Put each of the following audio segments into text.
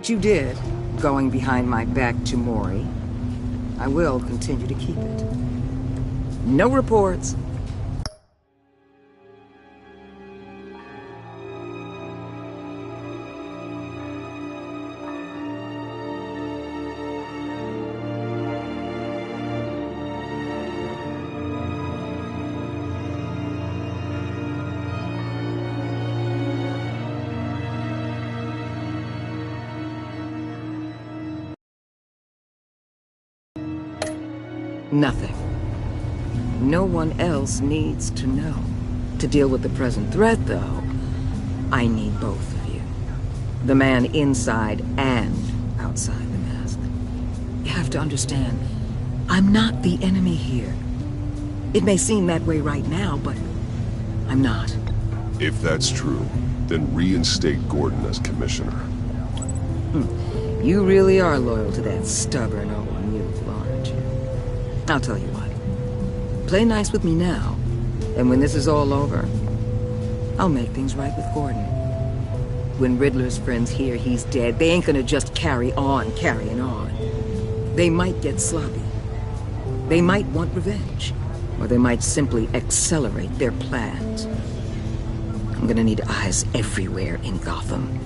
what you did, going behind my back to Mori, I will continue to keep it. No reports. Nothing. No one else needs to know. To deal with the present threat, though, I need both of you. The man inside and outside the mask. You have to understand, I'm not the enemy here. It may seem that way right now, but I'm not. If that's true, then reinstate Gordon as commissioner. You really are loyal to that stubborn old mule, aren't you? I'll tell you what. Play nice with me now, and when this is all over, I'll make things right with Gordon. When Riddler's friends hear he's dead, they ain't gonna just carry on carrying on. They might get sloppy. They might want revenge. Or they might simply accelerate their plans. I'm gonna need eyes everywhere in Gotham.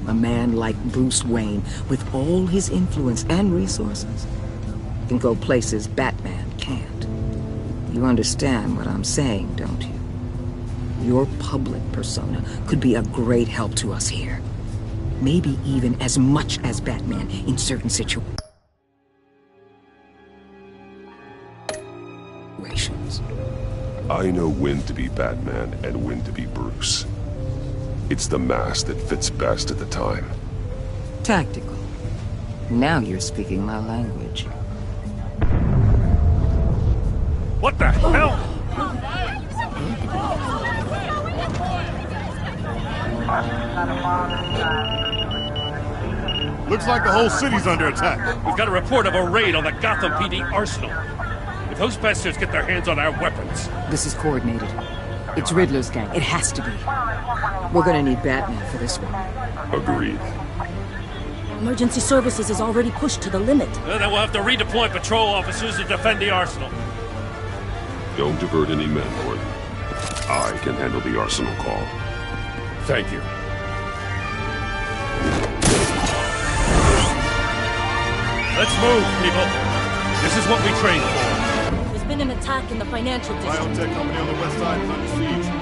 A man like Bruce Wayne, with all his influence and resources, can go places Batman can't. You understand what I'm saying, don't you? Your public persona could be a great help to us here. Maybe even as much as Batman in certain situations. I know when to be Batman and when to be Bruce. It's the mask that fits best at the time. Tactical. Now you're speaking my language. What the hell? Looks like the whole city's under attack. We've got a report of a raid on the Gotham PD arsenal. If those bastards get their hands on our weapons... This is coordinated. It's Riddler's gang. It has to be. We're gonna need Batman for this one. Agreed. Emergency services is already pushed to the limit. Then we'll have to redeploy patrol officers to defend the arsenal. Don't divert any men, Gordon. I can handle the arsenal call. Thank you. Let's move, people. This is what we trained for. There's been an attack in the financial district. Biotech company on the west side is under siege.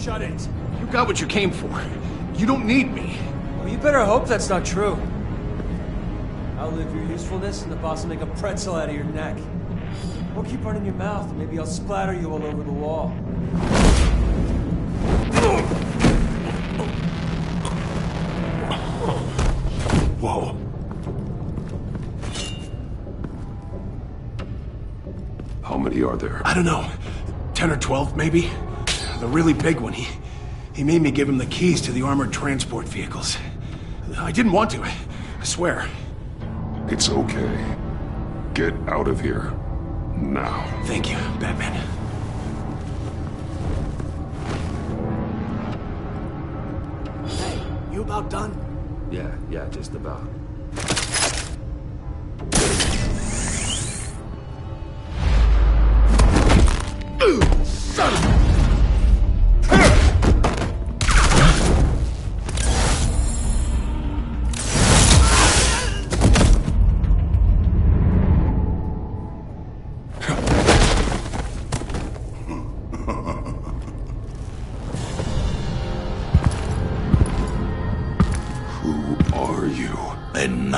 Shut it. You got what you came for. You don't need me. Well, you better hope that's not true. I'll live your usefulness and the boss will make a pretzel out of your neck. Or keep running your mouth and maybe I'll splatter you all over the wall. Whoa. How many are there? I don't know. 10 or 12, maybe? The really big one, he made me give him the keys to the armored transport vehicles. I didn't want to, I swear. It's okay. Get out of here. Now. Thank you, Batman. Hey, you about done? Yeah, just about. Son of a...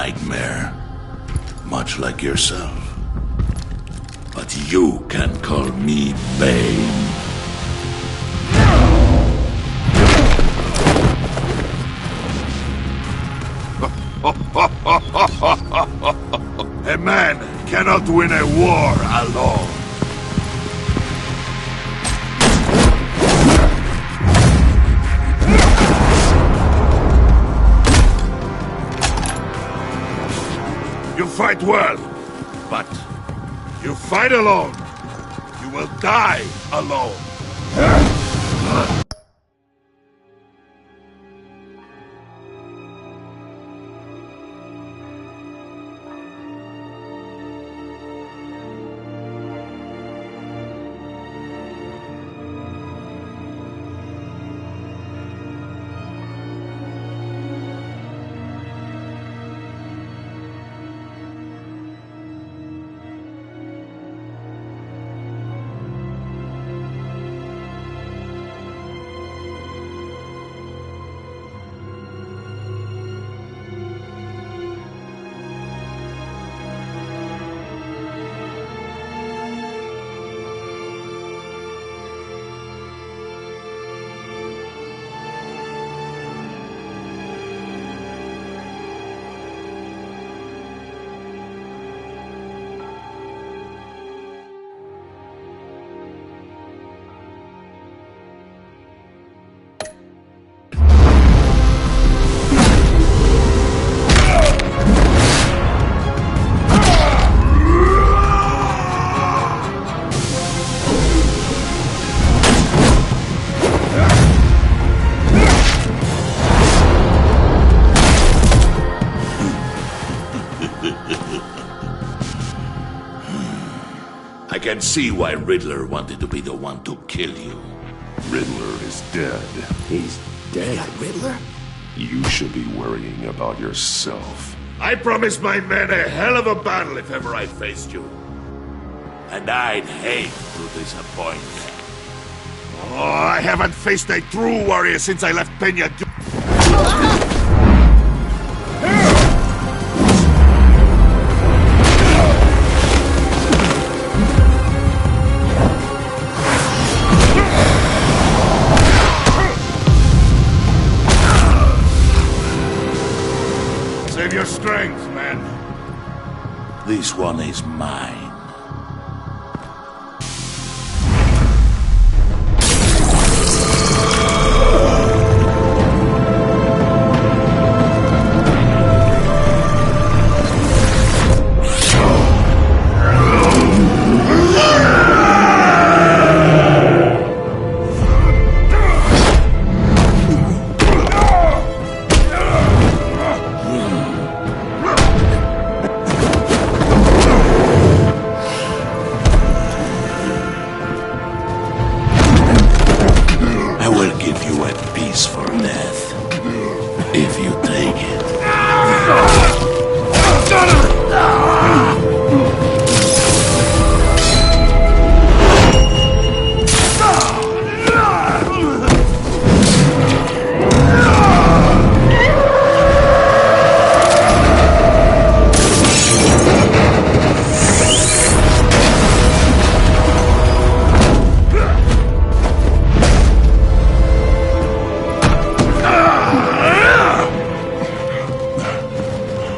nightmare. Much like yourself. But you can call me Bane. A man cannot win a war alone. You fight well, but you fight alone. You will die alone. I can see why Riddler wanted to be the one to kill you. Riddler is dead. He's dead. Riddler? You should be worrying about yourself. I promised my men a hell of a battle if ever I faced you. And I'd hate to disappoint. Oh, I haven't faced a true warrior since I left Peña. Save your strength, man. This one is mine. For death, if you take it.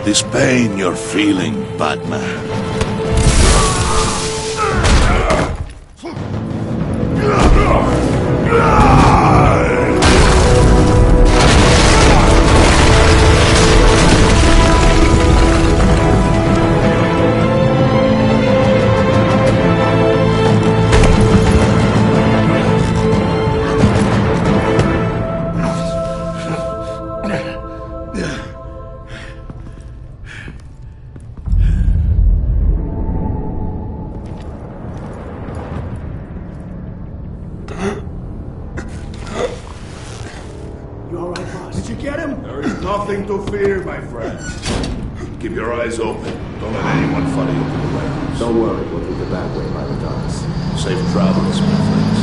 This pain you're feeling, Batman. You all right, boss? Did you get him? There is nothing to fear, my friend. Keep your eyes open. Don't let anyone follow you to the warehouse. Don't worry, we'll take the back way by the docks. Safe travels, my friends.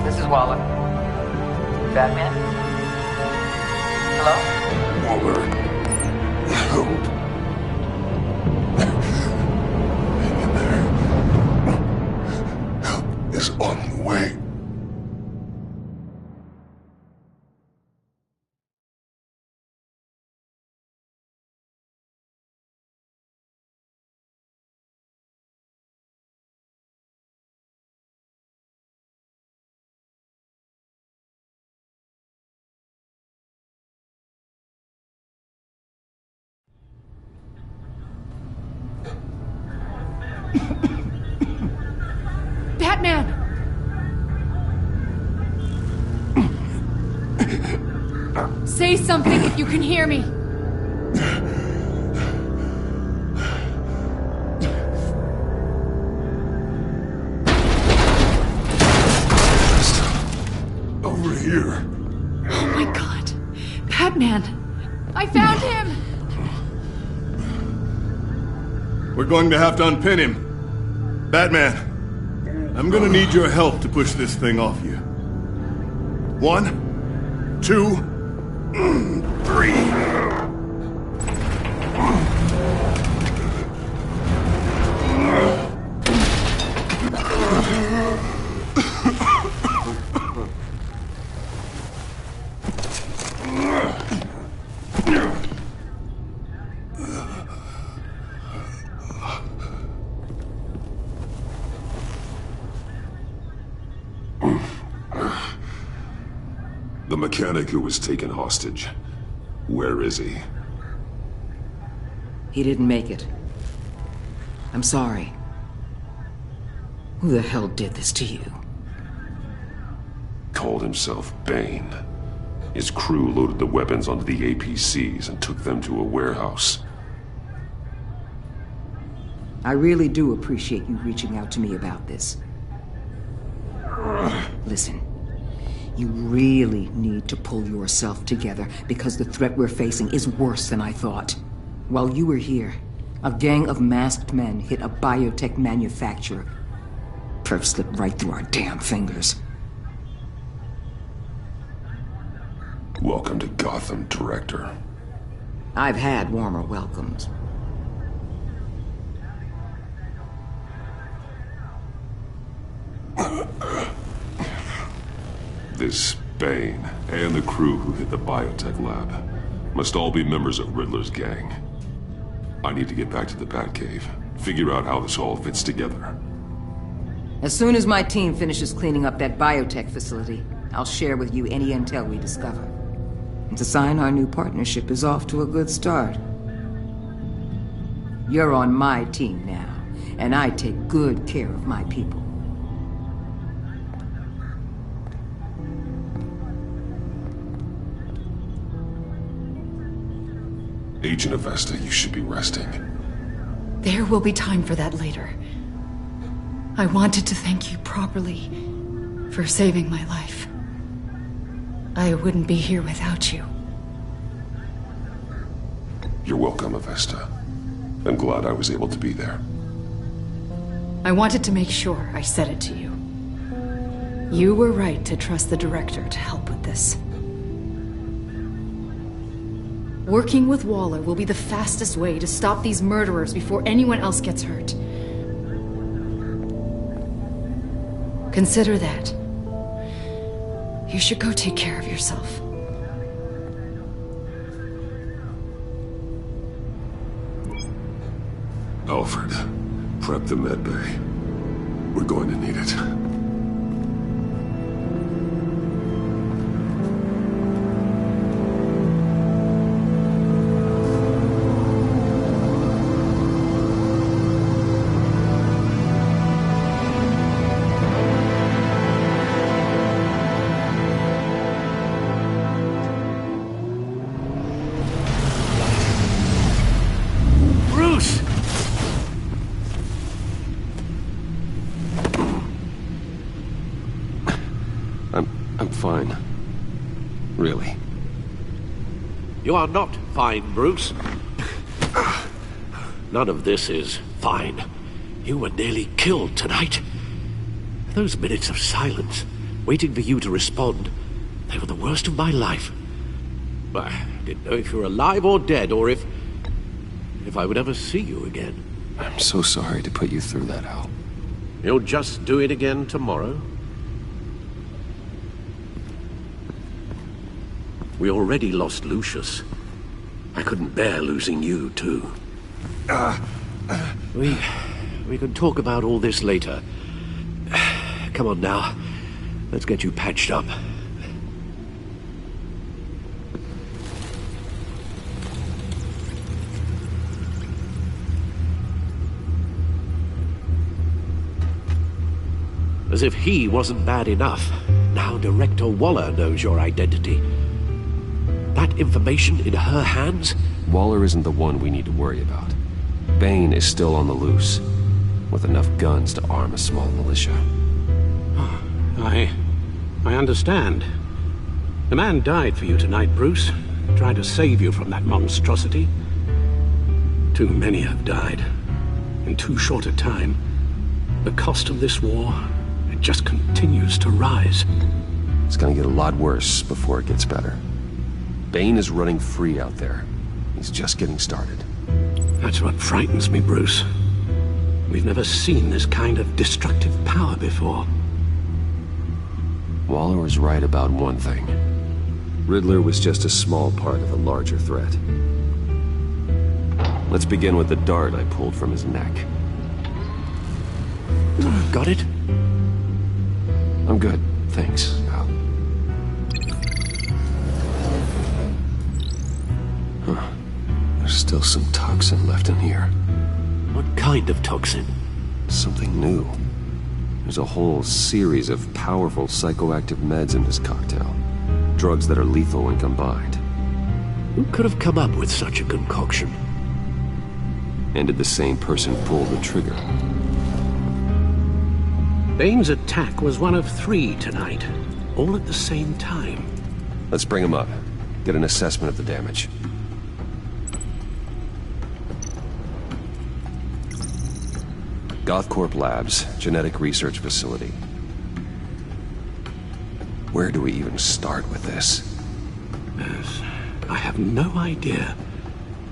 This is Waller. Batman? Hello? Waller. Help. Hang in there. Help is on the way. Batman! Say something if you can hear me. Over here. Oh my God. Batman! I found him! We're going to have to unpin him. Batman, I'm gonna need your help to push this thing off you. 1, 2, 3. The mechanic who was taken hostage. Where is he? He didn't make it. I'm sorry. Who the hell did this to you? Called himself Bane. His crew loaded the weapons onto the APCs and took them to a warehouse. I really do appreciate you reaching out to me about this. Listen, you really need to pull yourself together because the threat we're facing is worse than I thought. While you were here, a gang of masked men hit a biotech manufacturer. Perf slipped right through our damn fingers. Welcome to Gotham, Director. I've had warmer welcomes. This Bane and the crew who hit the biotech lab must all be members of Riddler's gang. I need to get back to the Batcave, figure out how this all fits together. As soon as my team finishes cleaning up that biotech facility, I'll share with you any intel we discover. And to sign our new partnership is off to a good start. You're on my team now, and I take good care of my people. Agent Avesta, you should be resting. There will be time for that later. I wanted to thank you properly for saving my life. I wouldn't be here without you. You're welcome, Avesta. I'm glad I was able to be there. I wanted to make sure I said it to you. You were right to trust the director to help with this. Working with Waller will be the fastest way to stop these murderers before anyone else gets hurt. Consider that. You should go take care of yourself. Alfred, prep the med bay. We're going to need it. I'm fine. Really. You are not fine, Bruce. None of this is fine. You were nearly killed tonight. Those minutes of silence, waiting for you to respond, they were the worst of my life. I didn't know if you were alive or dead, or if I would ever see you again. I'm so sorry to put you through that, Al. You'll just do it again tomorrow? We already lost Lucius. I couldn't bear losing you, too. We can talk about all this later. Come on now. Let's get you patched up. As if he wasn't bad enough, now Director Waller knows your identity. That information in her hands? Waller isn't the one we need to worry about. Bane is still on the loose, with enough guns to arm a small militia. I understand. The man died for you tonight, Bruce. Trying to save you from that monstrosity. Too many have died. In too short a time. The cost of this war, it just continues to rise. It's gonna get a lot worse before it gets better. Bane is running free out there. He's just getting started. That's what frightens me, Bruce. We've never seen this kind of destructive power before. Waller was right about one thing. Riddler was just a small part of a larger threat. Let's begin with the dart I pulled from his neck. Got it? I'm good, thanks, Al. Huh. There's still some toxin left in here. What kind of toxin? Something new. There's a whole series of powerful psychoactive meds in this cocktail. Drugs that are lethal when combined. Who could have come up with such a concoction? And did the same person pull the trigger? Bane's attack was one of 3 tonight, all at the same time. Let's bring him up. Get an assessment of the damage. Gothcorp Labs, genetic research facility. Where do we even start with this? Yes, I have no idea.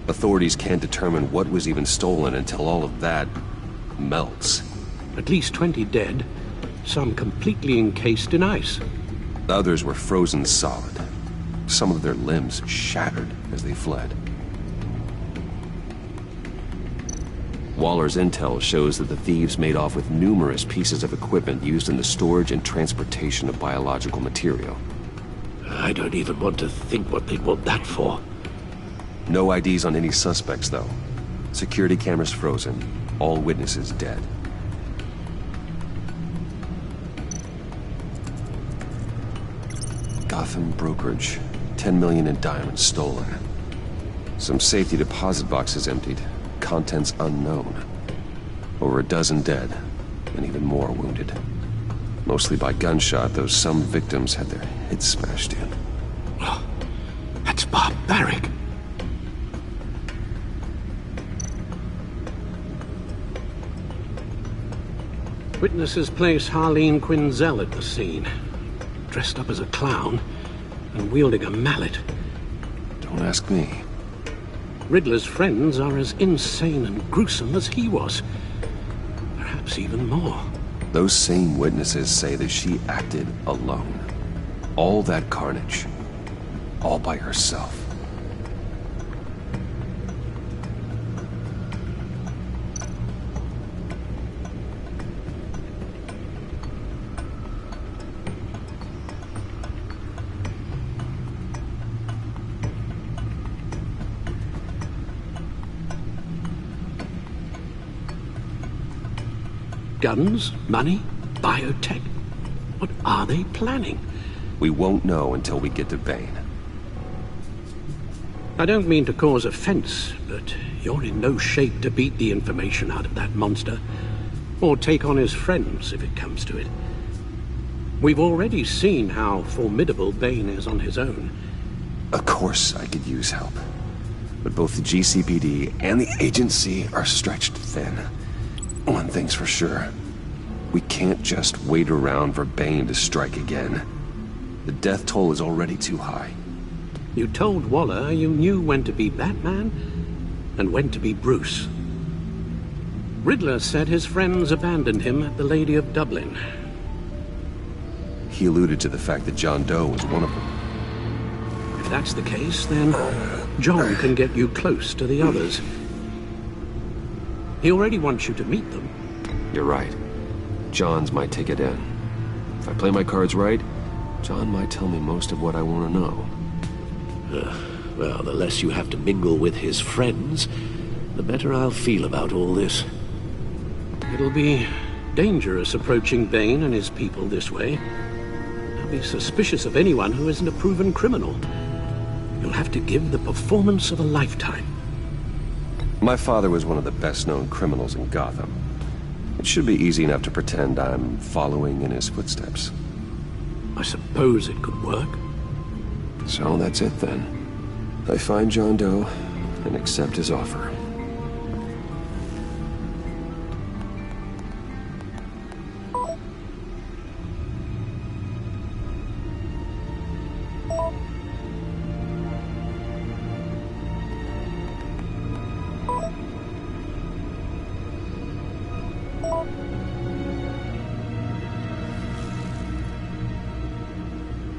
Authorities can't determine what was even stolen until all of that melts. At least 20 dead, some completely encased in ice. Others were frozen solid. Some of their limbs shattered as they fled. Waller's intel shows that the thieves made off with numerous pieces of equipment used in the storage and transportation of biological material. I don't even want to think what they'd want that for. No IDs on any suspects, though. Security cameras frozen. All witnesses dead. Gotham brokerage. 10 million in diamonds stolen. Some safety deposit boxes emptied. Contents unknown. Over a dozen dead, and even more wounded. Mostly by gunshot, though some victims had their heads smashed in. Oh, that's barbaric. Witnesses place Harleen Quinzel at the scene, dressed up as a clown and wielding a mallet. Don't ask me. Riddler's friends are as insane and gruesome as he was. Perhaps even more. Those same witnesses say that she acted alone. All that carnage. All by herself. Guns? Money? Biotech? What are they planning? We won't know until we get to Bane. I don't mean to cause offense, but you're in no shape to beat the information out of that monster. Or take on his friends, if it comes to it. We've already seen how formidable Bane is on his own. Of course I could use help. But both the GCPD and the agency are stretched thin. One thing's for sure. We can't just wait around for Bane to strike again. The death toll is already too high. You told Waller you knew when to be Batman and when to be Bruce. Riddler said his friends abandoned him at the Lady of Dublin. He alluded to the fact that John Doe was one of them. If that's the case, then John can get you close to the others. He already wants you to meet them. You're right. John's my ticket in. If I play my cards right, John might tell me most of what I want to know. Well, the less you have to mingle with his friends, the better I'll feel about all this. It'll be dangerous approaching Bane and his people this way. They'll be suspicious of anyone who isn't a proven criminal. You'll have to give the performance of a lifetime. My father was one of the best-known criminals in Gotham. It should be easy enough to pretend I'm following in his footsteps. I suppose it could work. So that's it then. I find John Doe and accept his offer.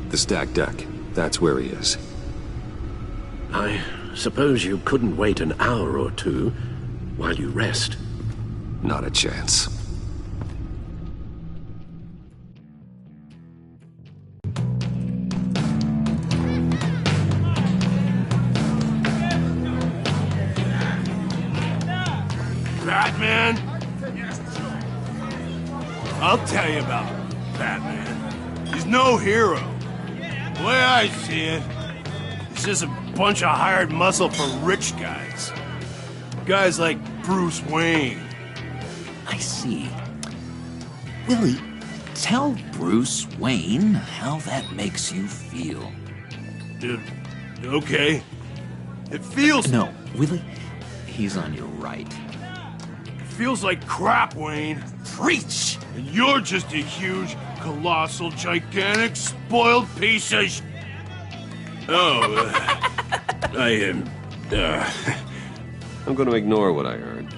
The stacked deck. That's where he is. I suppose you couldn't wait an hour or two while you rest? Not a chance. Batman? I'll tell you about Batman. He's no hero. The way I see it, he's just a bunch of hired muscle for rich guys. Guys like Bruce Wayne. I see. Willie, tell Bruce Wayne how that makes you feel. Okay. It feels... No, Willie, he's on your right. It feels like crap, Wayne. Preach! And you're just a huge, colossal, gigantic, spoiled piece of sh... Oh, I'm going to ignore what I heard.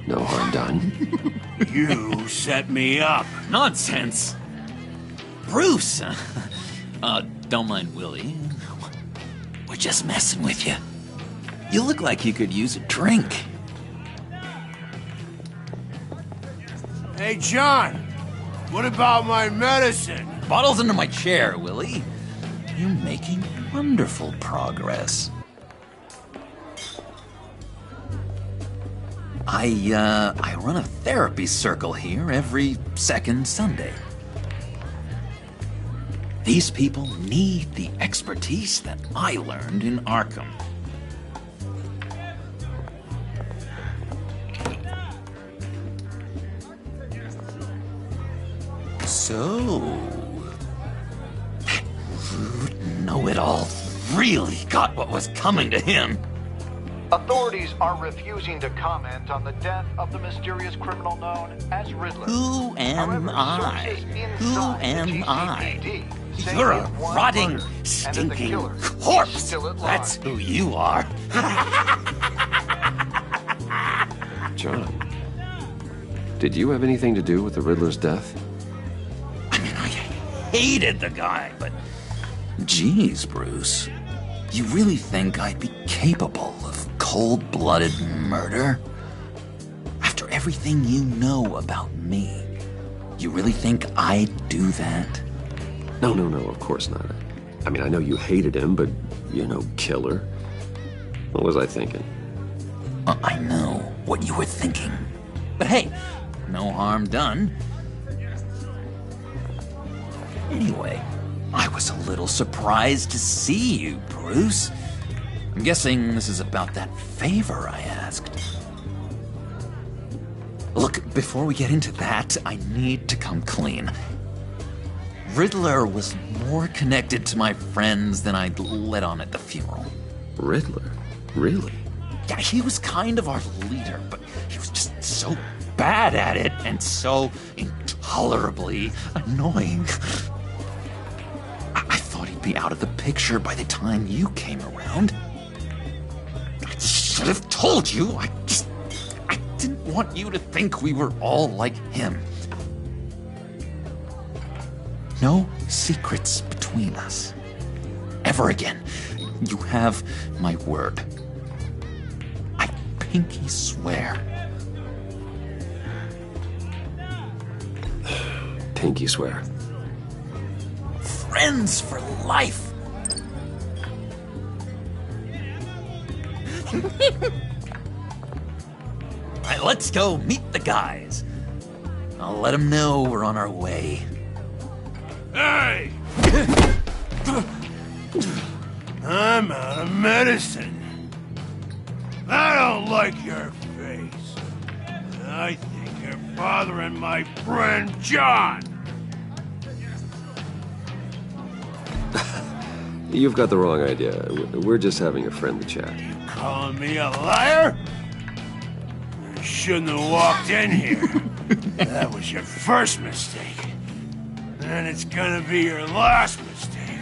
No harm done. You set me up. Nonsense! Bruce! Don't mind Willie. We're just messing with you. You look like you could use a drink. Hey, John! What about my medicine? Bottle's under my chair, Willie. You're making wonderful progress. I run a therapy circle here every second Sunday. These people need the expertise that I learned in Arkham. So, rude know-it-all really got what was coming to him. Authorities are refusing to comment on the death of the mysterious criminal known as Riddler. Who am I? Who am I? You're a rotting, stinking corpse! That's who you are. John, did you have anything to do with the Riddler's death? Hated the guy, but... Geez, Bruce. You really think I'd be capable of cold-blooded murder? After everything you know about me, you really think I'd do that? No, of course not. I mean, I know you hated him, but you're no killer. What was I thinking? I know what you were thinking. But hey, no harm done. Anyway, I was a little surprised to see you, Bruce. I'm guessing this is about that favor I asked. Look, before we get into that, I need to come clean. Riddler was more connected to my friends than I'd let on at the funeral. Riddler? Really? Yeah, he was kind of our leader, but he was just so bad at it and so intolerably annoying. I thought he'd be out of the picture by the time you came around. I should have told you. I didn't want you to think we were all like him. No secrets between us. Ever again. You have my word. I pinky swear. Pinky swear. Friends for life. Alright, let's go meet the guys. I'll let them know we're on our way. Hey! I'm out of medicine. I don't like your face. I think you're bothering my friend John. You've got the wrong idea. We're just having a friendly chat. Calling me a liar? You shouldn't have walked in here. That was your first mistake. And it's gonna be your last mistake.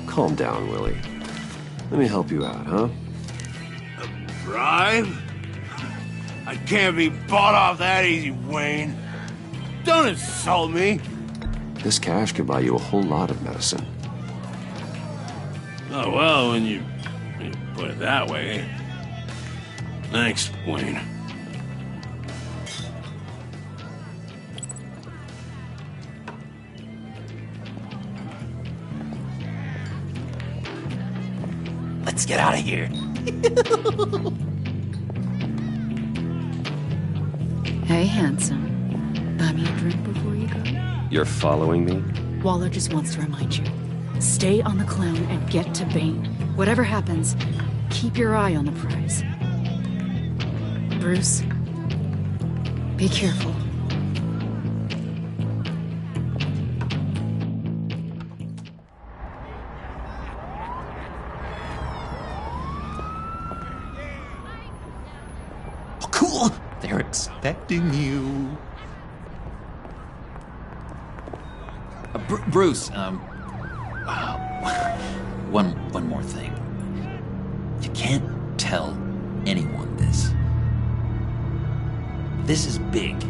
Calm down, Willie. Let me help you out, huh? A bribe? I can't be bought off that easy, Wayne. Don't insult me. This cash could buy you a whole lot of medicine. Oh, well, when you put it that way. Thanks, Wayne. Let's get out of here. Hey, handsome. Buy me a drink before you go? You're following me? Waller just wants to remind you. Stay on the clown and get to Bane. Whatever happens, keep your eye on the prize. Bruce, be careful. Oh, cool! They're expecting you. Bruce, one more thing. You can't tell anyone this. This is big.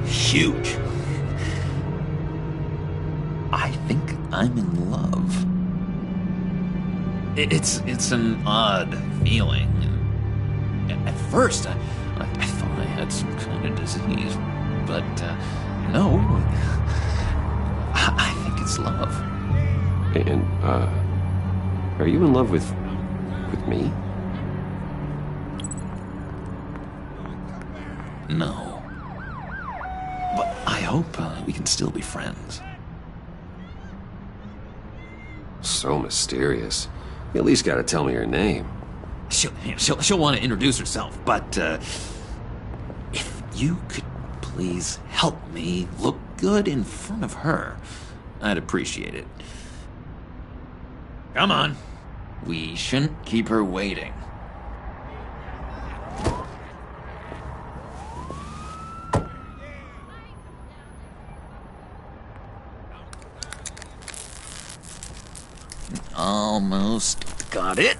Huge. I think I'm in love. It's an odd feeling. At first, I thought I had some kind of disease, but no. I think it's love. And, are you in love with me? No. But I hope we can still be friends. So mysterious. You at least gotta tell me her name. She'll want to introduce herself, but if you could please help me look good in front of her, I'd appreciate it. Come on. We shouldn't keep her waiting. Almost got it.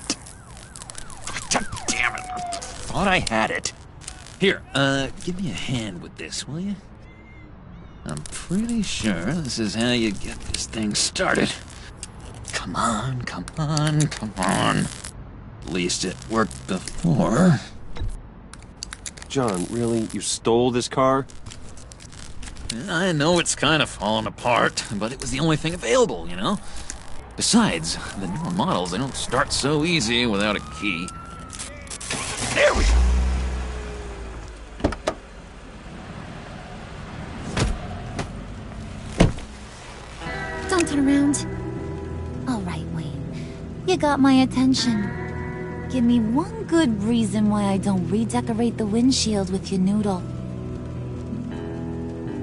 God damn it. I thought I had it. Here, give me a hand with this, will you? I'm pretty sure this is how you get this thing started. Come on, come on, come on. At least it worked before. John, really? You stole this car? I know it's kind of falling apart, but it was the only thing available, you know? Besides, the newer models, they don't start so easy without a key. There we go! Don't turn around. All right, Wayne. You got my attention. Give me one good reason why I don't redecorate the windshield with your noodle.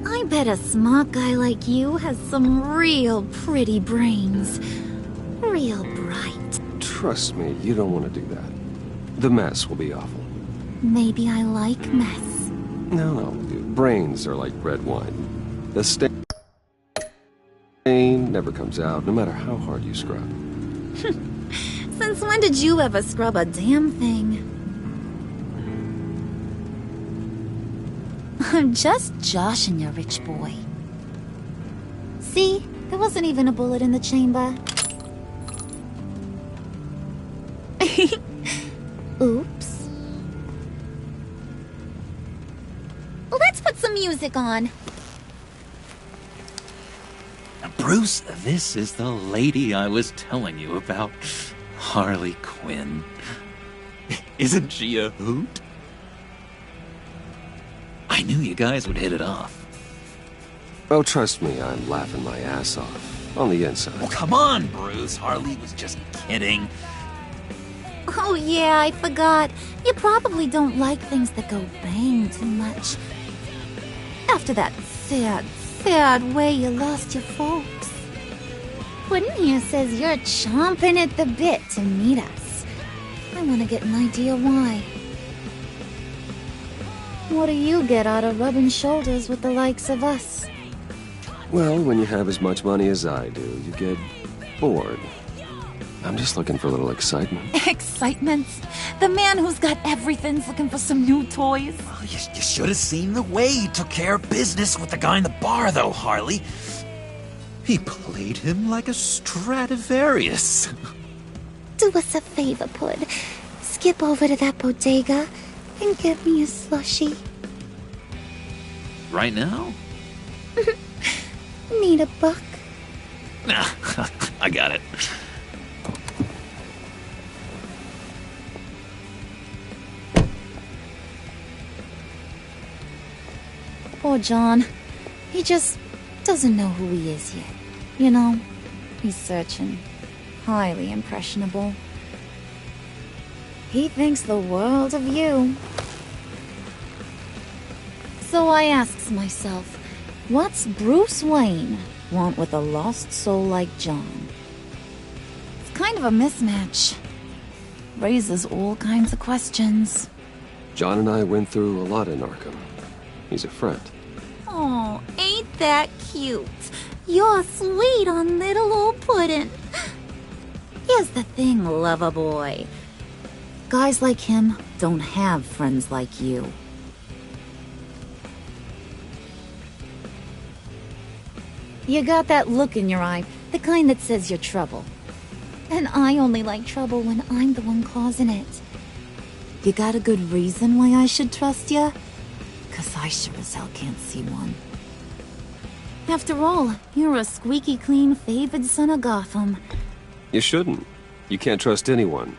I bet a smart guy like you has some real pretty brains. Real bright. Trust me, you don't want to do that. The mess will be awful. Maybe I like mess. No, brains are like red wine. The stain never comes out, no matter how hard you scrub. Since when did you ever scrub a damn thing? I'm just joshing you, rich boy. See? There wasn't even a bullet in the chamber. Oops. Let's put some music on. Bruce, this is the lady I was telling you about. Harley Quinn. Isn't she a hoot? I knew you guys would hit it off. Oh, trust me, I'm laughing my ass off. On the inside. Well, come on, Bruce. Harley was just kidding. Oh yeah, I forgot. You probably don't like things that go bang too much. After that sad way you lost your folks. Puddin' here says you're chomping at the bit to meet us. I want to get an idea why. What do you get out of rubbing shoulders with the likes of us? Well, when you have as much money as I do, you get bored. I'm just looking for a little excitement. Excitement? The man who's got everything's looking for some new toys? Well, you should have seen the way he took care of business with the guy in the bar, though, Harley. He played him like a Stradivarius. Do us a favor, Pud. Skip over to that bodega and get me a slushie. Right now? Need a buck? Nah, I got it. Poor John. He just doesn't know who he is yet. You know, he's searching. Highly impressionable. He thinks the world of you. So I asks myself, what's Bruce Wayne want with a lost soul like John? It's kind of a mismatch. Raises all kinds of questions. John and I went through a lot in Arkham. He's a friend. Oh, ain't that cute? You're sweet on little old Puddin'. Here's the thing, lover boy. Guys like him don't have friends like you. You got that look in your eye, the kind that says you're trouble. And I only like trouble when I'm the one causing it. You got a good reason why I should trust you? 'Cause I sure as hell can't see one. After all, you're a squeaky clean favored son of Gotham. You shouldn't. You can't trust anyone.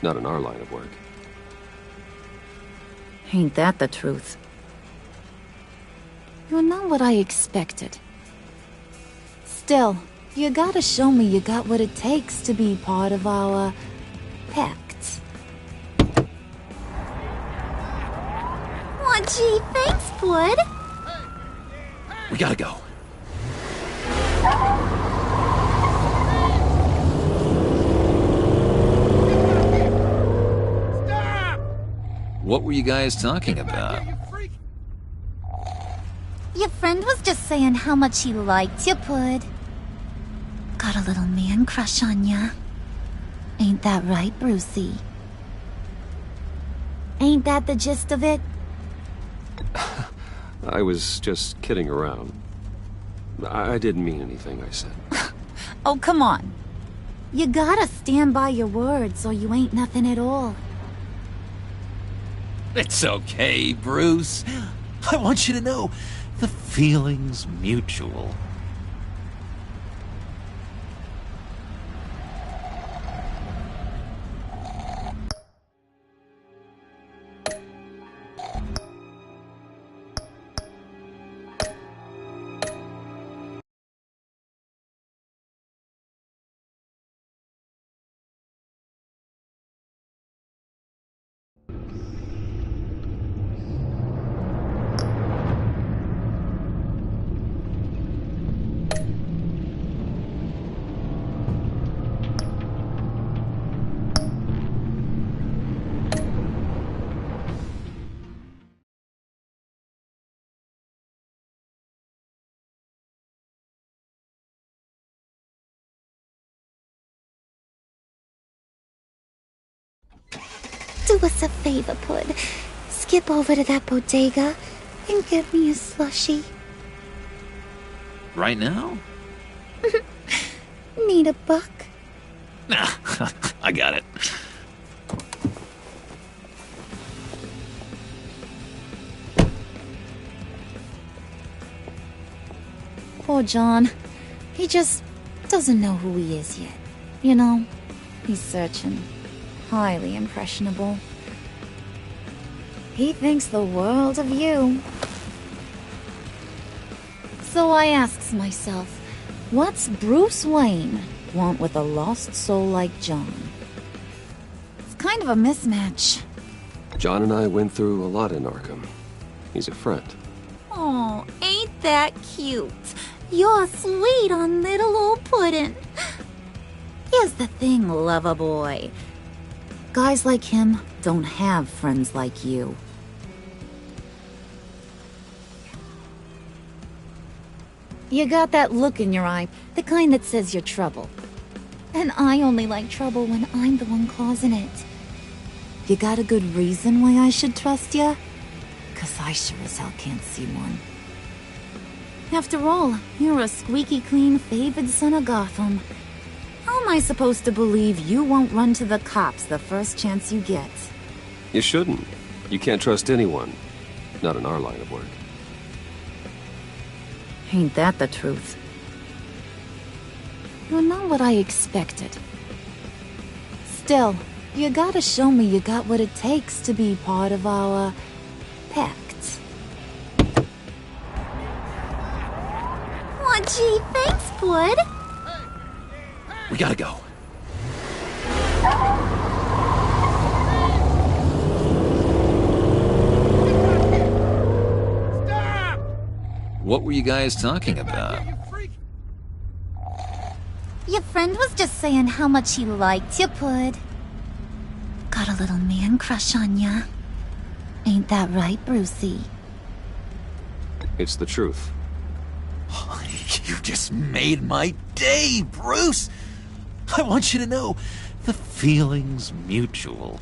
Not in our line of work. Ain't that the truth? You're not what I expected. Still, you gotta show me you got what it takes to be part of our pact. Aw, gee, thanks, Bud. We gotta go. What were you guys talking about? Your friend was just saying how much he liked you, Pud. Got a little man crush on ya. Ain't that right, Brucey? Ain't that the gist of it? I was just kidding around. I didn't mean anything I said. Oh, come on. You gotta stand by your words or you ain't nothing at all. It's okay, Bruce. I want you to know the feeling's mutual. Do us a favor, Pud. Skip over to that bodega and get me a slushie. Right now? Need a buck? Nah, I got it. Poor John. He just doesn't know who he is yet. You know, he's searching. Highly impressionable. He thinks the world of you. So I asks myself, what's Bruce Wayne want with a lost soul like John? It's kind of a mismatch. John and I went through a lot in Arkham. He's a friend. Oh, ain't that cute? You're sweet on little old Puddin'. Here's the thing, lover boy. Guys like him don't have friends like you. You got that look in your eye, the kind that says you're trouble. And I only like trouble when I'm the one causing it. You got a good reason why I should trust you? 'Cause I sure as hell can't see one. After all, you're a squeaky clean favored son of Gotham. How am I supposed to believe you won't run to the cops the first chance you get? You shouldn't. You can't trust anyone. Not in our line of work. Ain't that the truth? You're not what I expected. Still, you gotta show me you got what it takes to be part of our pact. Aw, gee, thanks, Bud. We gotta go. What were you guys talking about? Your friend was just saying how much he liked you, Pud. Got a little man crush on ya. Ain't that right, Brucey? It's the truth. You just made my day, Bruce! I want you to know, the feeling's mutual.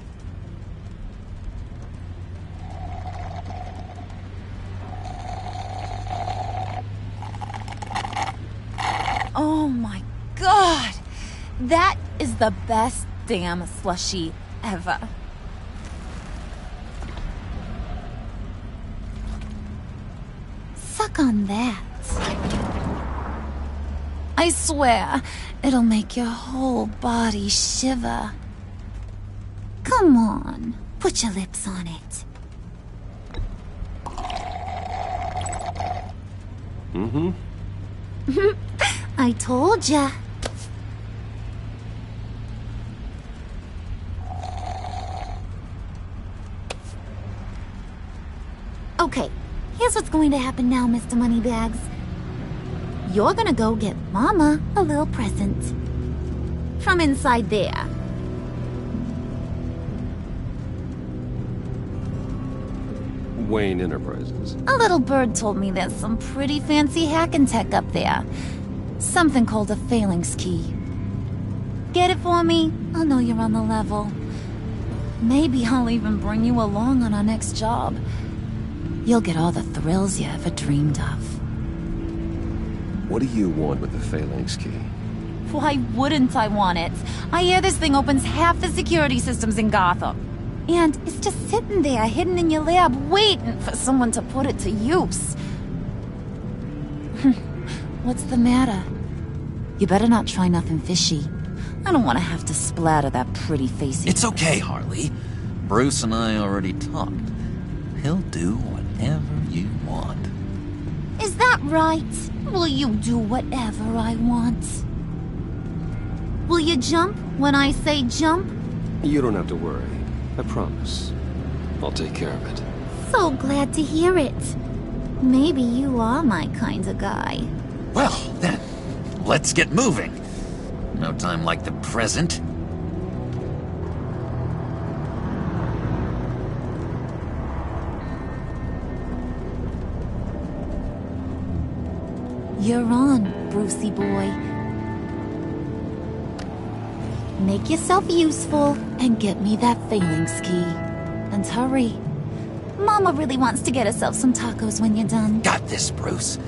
Oh my god! That is the best damn slushie ever. Suck on that. I swear, it'll make your whole body shiver. Come on, put your lips on it. Mm-hmm. I told ya. Okay, here's what's going to happen now, Mr. Moneybags. You're gonna go get Mama a little present. From inside there. Wayne Enterprises. A little bird told me there's some pretty fancy hacking tech up there. Something called a phalanx key. Get it for me? I'll know you're on the level. Maybe I'll even bring you along on our next job. You'll get all the thrills you ever dreamed of. What do you want with the phalanx key? Why wouldn't I want it? I hear this thing opens half the security systems in Gotham. And it's just sitting there, hidden in your lab, waiting for someone to put it to use. What's the matter? You better not try nothing fishy. I don't want to have to splatter that pretty face. It's okay, Harley. Bruce and I already talked. He'll do whatever you want. Is that right? Will you do whatever I want? Will you jump when I say jump? You don't have to worry. I promise. I'll take care of it. So glad to hear it. Maybe you are my kind of guy. Well, then, let's get moving. No time like the present. You're on, Brucey boy. Make yourself useful and get me that failing ski. And hurry. Mama really wants to get herself some tacos when you're done. Got this, Bruce.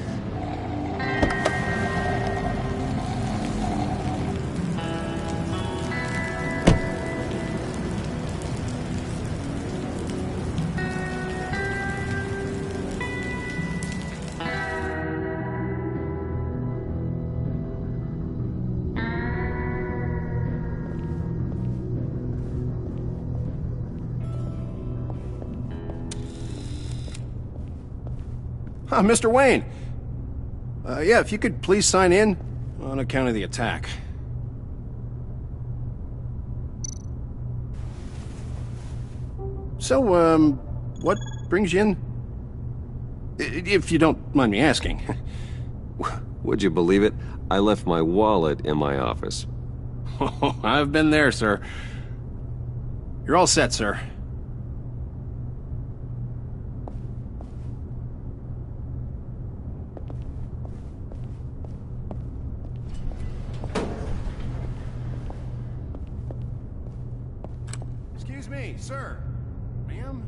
Mr. Wayne. Yeah, if you could please sign in on account of the attack. So, what brings you in? If you don't mind me asking. Would you believe it? I left my wallet in my office. Oh, I've been there, sir. You're all set, sir. Excuse me, sir. Ma'am?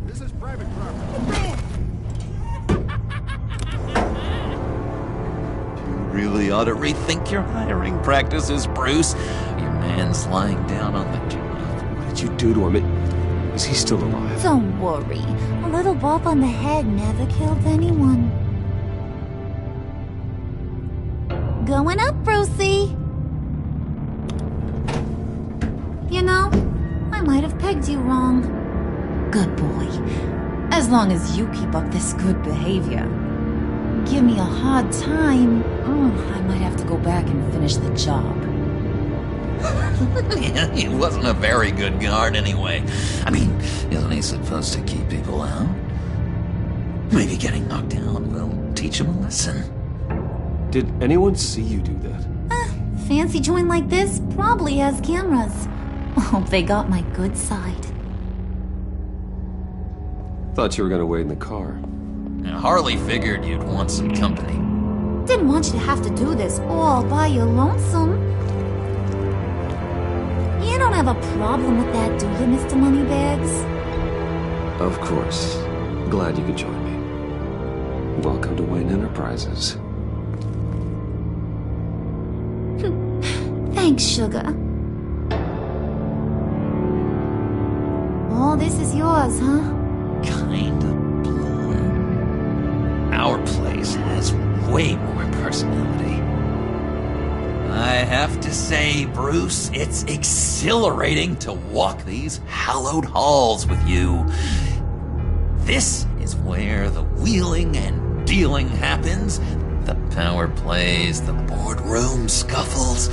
This is private property. You really ought to rethink your hiring practices, Bruce. Your man's lying down on the job. What did you do to him? Is he still alive? Don't worry. A little bump on the head never killed anyone. Going up, Brucey. You know, I might have pegged you wrong. Good boy. As long as you keep up this good behavior. Give me a hard time, I might have to go back and finish the job. Yeah, he wasn't a very good guard anyway. I mean, isn't he supposed to keep people out? Maybe getting knocked down will teach him a lesson. Did anyone see you do that? Fancy joint like this probably has cameras. Hope they got my good side. Thought you were gonna wait in the car. Harley figured you'd want some company. Didn't want you to have to do this all by your lonesome. You don't have a problem with that, do you, Mr. Moneybags? Of course. Glad you could join me. Welcome to Wayne Enterprises. Thanks, sugar. All this is yours, huh? Kinda blue. Our place has way more personality. I have to say, Bruce, it's exhilarating to walk these hallowed halls with you. This is where the wheeling and dealing happens, the power plays, the boardroom scuffles.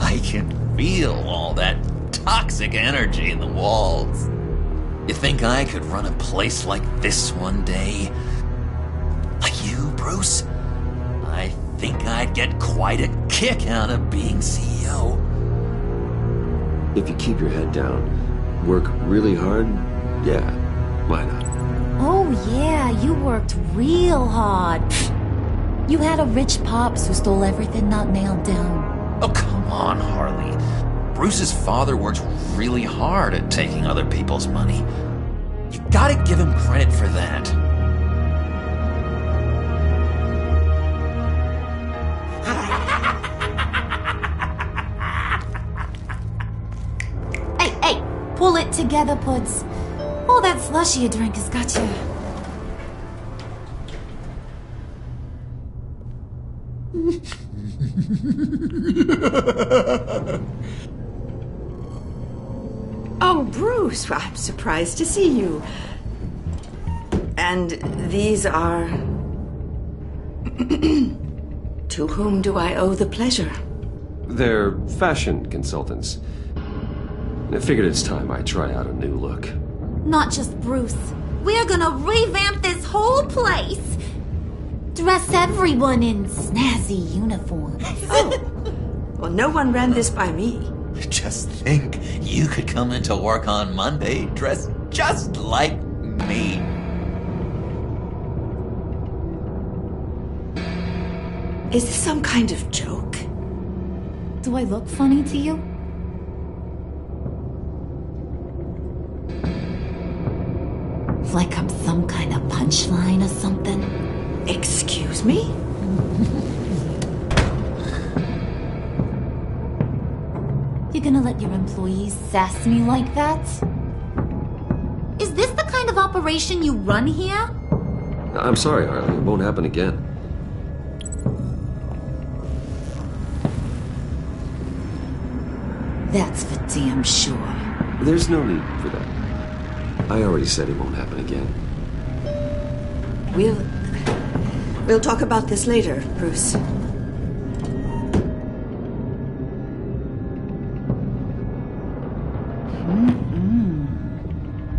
I can feel all that toxic energy in the walls. You think I could run a place like this one day? Like you, Bruce? I think I'd get quite a kick out of being CEO. If you keep your head down, work really hard, yeah, why not? Oh yeah, you worked real hard. You had a rich pops who stole everything not nailed down. Oh, come on, Harley. Bruce's father worked really hard at taking other people's money. You gotta give him credit for that. Hey, pull it together, Puds. All that slushy you drink has got you. Oh, Bruce, I'm surprised to see you. And these are... To whom do I owe the pleasure? They're fashion consultants. I figured it's time I try out a new look. Not just Bruce. We're gonna revamp this whole place. Dress everyone in snazzy uniforms. Oh, well, no one ran this by me. Just think, you could come into work on Monday dressed just like me. Is this some kind of joke? Do I look funny to you? Like I'm some kind of punchline or something? Excuse me? You're gonna let your employees sass me like that? Is this the kind of operation you run here? I'm sorry, Harley. It won't happen again. That's for damn sure. There's no need for that. I already said it won't happen again. We'll talk about this later, Bruce.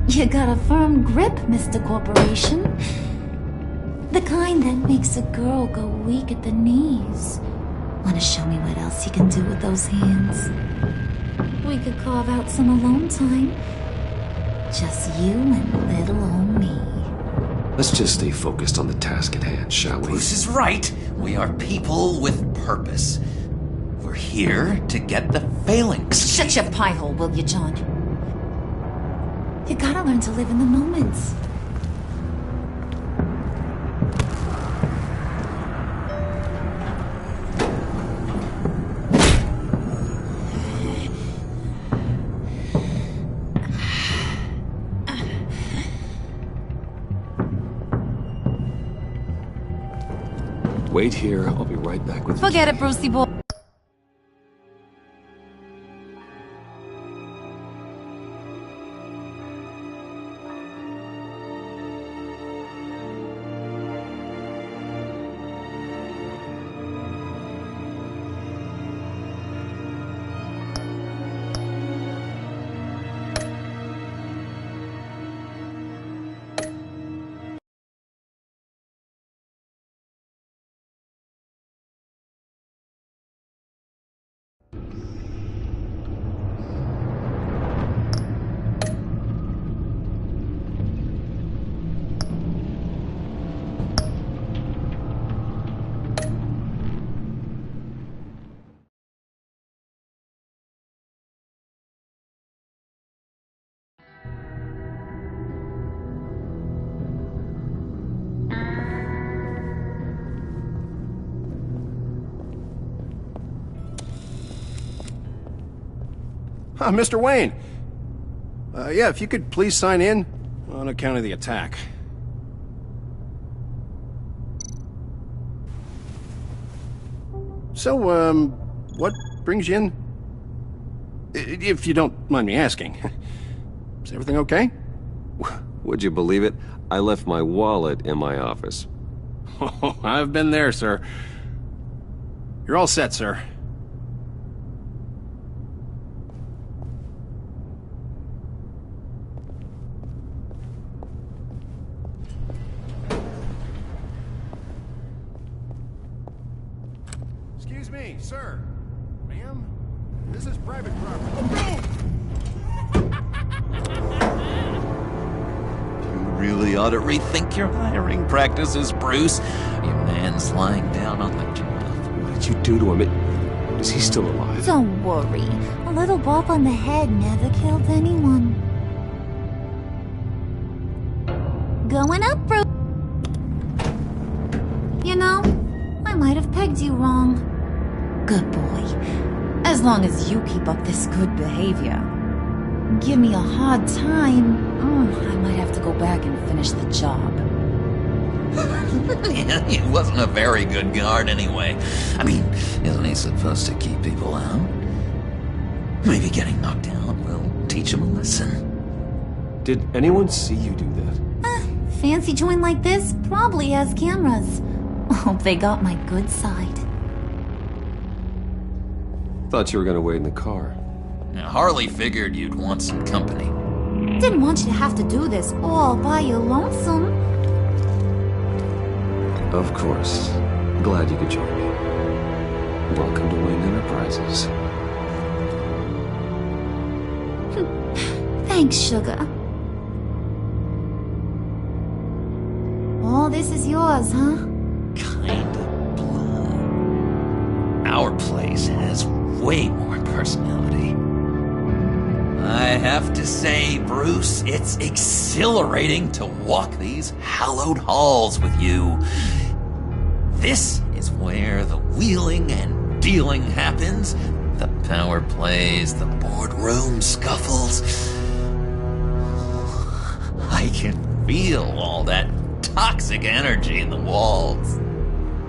You got a firm grip, Mr. Corporation. The kind that makes a girl go weak at the knees. Wanna show me what else you can do with those hands? We could carve out some alone time. Just you and little old me. Let's just stay focused on the task at hand, shall we? Bruce is right. We are people with purpose. We're here to get the phalanx. Shut your pie hole, will you, John? You gotta learn to live in the moment. Wait here. I'll be right back with you. Forget it, Brucey boy. Mr. Wayne. Yeah, if you could please sign in on account of the attack. So, what brings you in? If you don't mind me asking. Is everything okay? Would you believe it? I left my wallet in my office. Oh, I've been there, sir. You're all set, sir. Excuse me, sir. Ma'am? This is private property. You really ought to rethink your hiring practices, Bruce. Your man's lying down on the job. What did you do to him? Is he still alive? Don't worry. A little bump on the head never killed anyone. Going up, Bruce. You know, I might have pegged you wrong. Good boy. As long as you keep up this good behavior. Give me a hard time, I might have to go back and finish the job. Yeah, he wasn't a very good guard anyway. I mean, isn't he supposed to keep people out? Maybe getting knocked out will teach him a lesson. Did anyone see you do that? Fancy joint like this probably has cameras. Hope they got my good side. Thought you were gonna wait in the car. Now, Harley figured you'd want some company. Didn't want you to have to do this all by your lonesome. Of course. Glad you could join me. Welcome to Wayne Enterprises. Thanks, sugar. All this is yours, huh? Kind of blood. Our place has way more personality. I have to say, Bruce, it's exhilarating to walk these hallowed halls with you. This is where the wheeling and dealing happens, the power plays, the boardroom scuffles. I can feel all that toxic energy in the walls.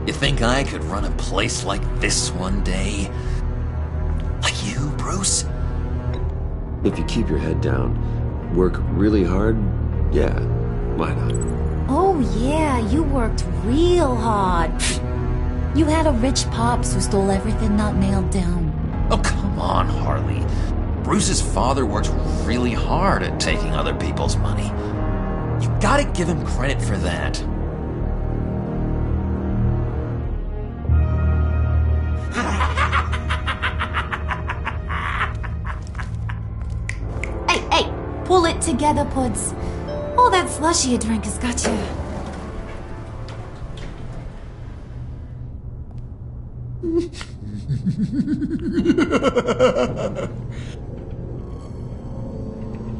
You think I could run a place like this one day? Like you, Bruce? If you keep your head down, work really hard, yeah, why not? Oh yeah, you worked real hard. You had a rich pops who stole everything not nailed down. Oh, come on, Harley. Bruce's father worked really hard at taking other people's money. You gotta give him credit for that. Hey, pull it together, Puds. All that slushy you drink has got you.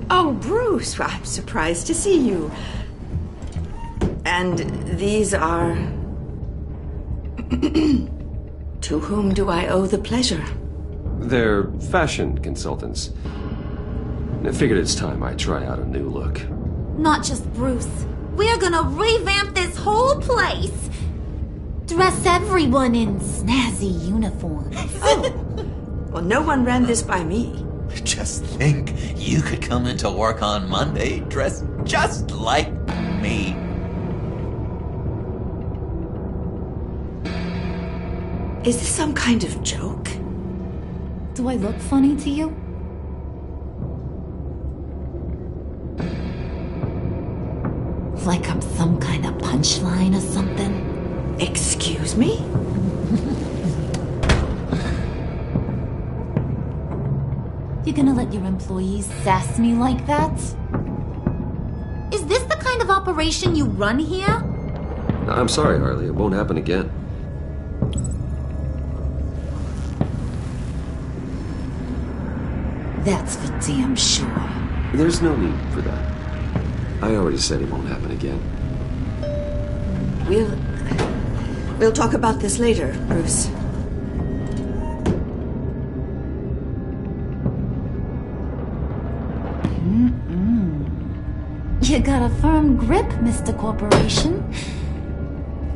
Oh, Bruce, I'm surprised to see you. And these are... To whom do I owe the pleasure? They're fashion consultants. I figured it's time I try out a new look. Not just Bruce. We're gonna revamp this whole place. Dress everyone in snazzy uniforms. Oh, well, no one ran this by me. Just think, you could come into work on Monday dressed just like me. Is this some kind of joke? Do I look funny to you? Like I'm some kind of punchline or something? Excuse me? You gonna let your employees sass me like that? Is this the kind of operation you run here? I'm sorry, Harley. It won't happen again. That's for damn sure. There's no need for that. I already said it won't happen again. We'll talk about this later, Bruce. You got a firm grip, Mr. Corporation.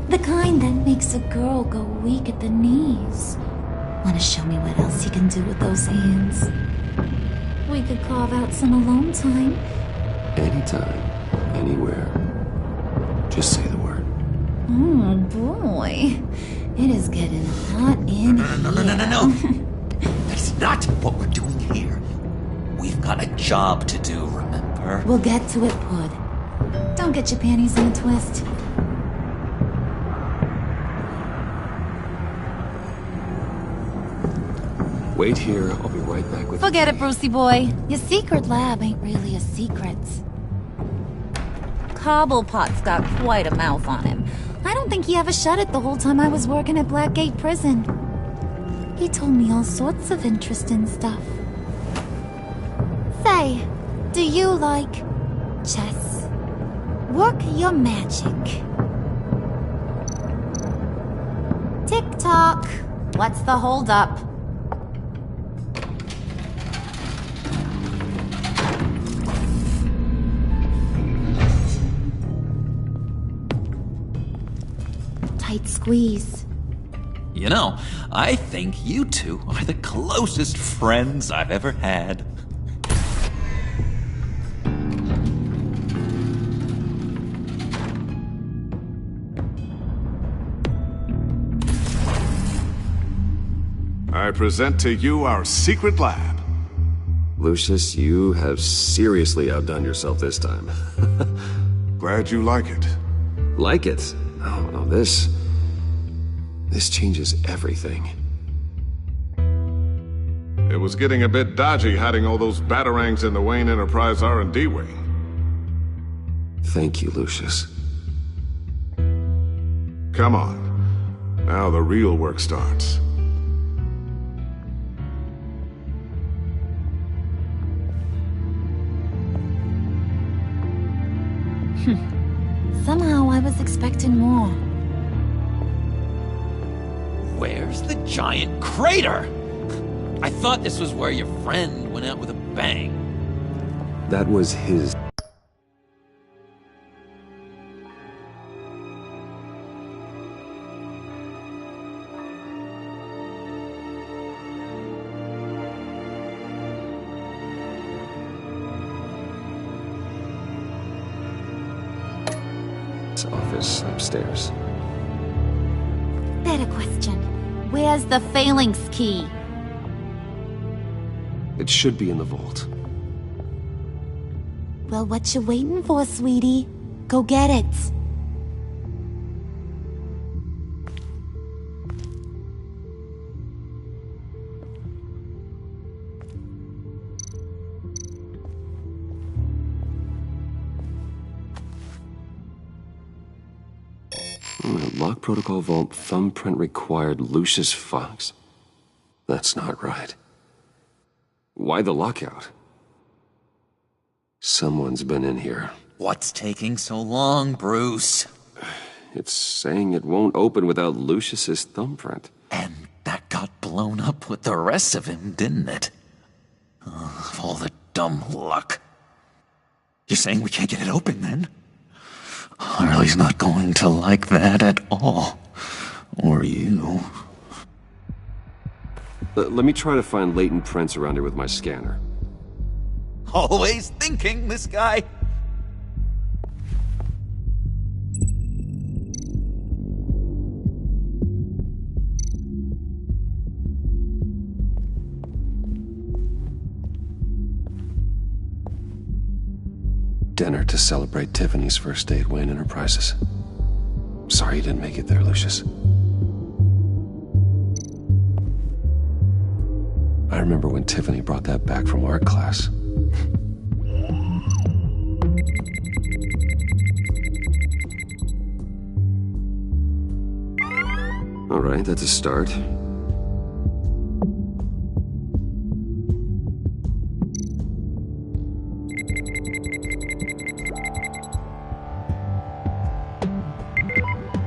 The kind that makes a girl go weak at the knees. Wanna show me what else you can do with those hands? We could carve out some alone time. Anytime, anywhere. Just say the word. Oh boy. It is getting hot in here. No. That's not what we're doing here. We've got a job to do, remember? We'll get to it, Pud. Don't get your panties in a twist. Wait here. I'll be right back with Forget it, Brucey boy. Your secret lab ain't really a secret. Cobblepot's got quite a mouth on him. I don't think he ever shut it the whole time I was working at Blackgate Prison. He told me all sorts of interesting stuff. Say, do you like chess? Work your magic. Tick-tock. What's the holdup? Tight squeeze. You know, I think you two are the closest friends I've ever had. I present to you our secret lab. Lucius, you have seriously outdone yourself this time. Glad you like it. Like it? Oh, no, this changes everything. It was getting a bit dodgy hiding all those batarangs in the Wayne Enterprise R&D wing. Thank you, Lucius. Come on. Now the real work starts. Somehow I was expecting more. Where's the giant crater? I thought this was where your friend went out with a bang. That was his... office upstairs. Better question. Where's the phalanx key? It should be in the vault. Well, what you waiting for, sweetie? Go get it. Lock protocol vault thumbprint required Lucius Fox. That's not right. Why the lockout? Someone's been in here. What's taking so long, Bruce? It's saying it won't open without Lucius's thumbprint. And that got blown up with the rest of him, didn't it? All the dumb luck. You're saying we can't get it open, then? Harley's not going to like that at all. Or you. Let me try to find latent prints around here with my scanner. Always thinking, this guy. Dinner to celebrate Tiffany's first day at Wayne Enterprises. Sorry you didn't make it there, Lucius. I remember when Tiffany brought that back from art class. All right, that's a start.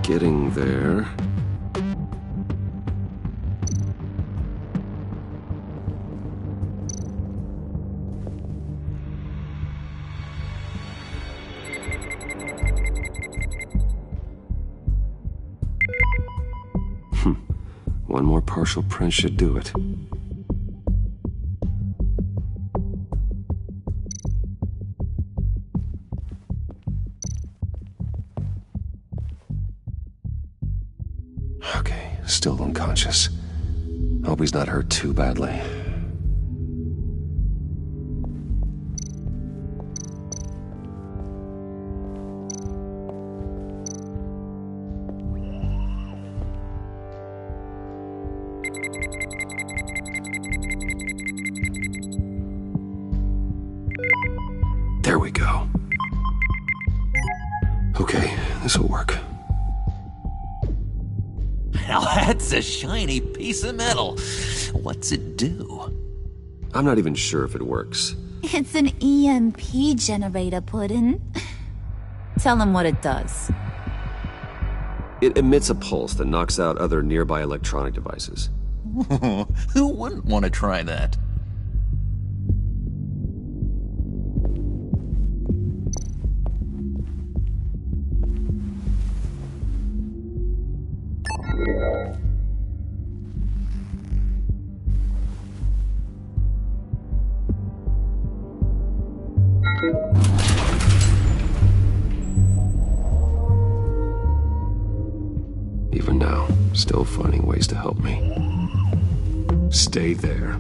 Getting there. One more partial print should do it. Okay, still unconscious. Hope he's not hurt too badly. There we go. Okay, this'll work. Now that's a shiny piece of metal. What's it do? I'm not even sure if it works. It's an EMP generator, Puddin'. Tell him what it does. It emits a pulse that knocks out other nearby electronic devices. Who wouldn't want to try that? Even now, still finding ways to help me. Stay there.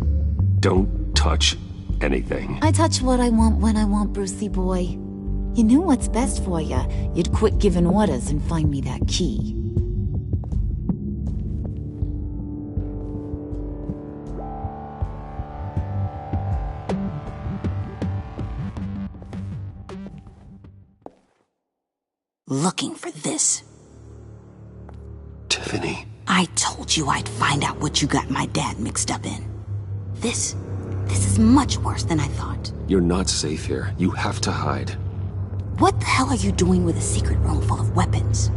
Don't touch anything. I touch what I want when I want, Brucey boy. You knew what's best for you. You'd quit giving orders and find me that key. Looking for this. Tiffany. I told you I'd find out what you got my dad mixed up in. This is much worse than I thought. You're not safe here. You have to hide. What the hell are you doing with a secret room full of weapons?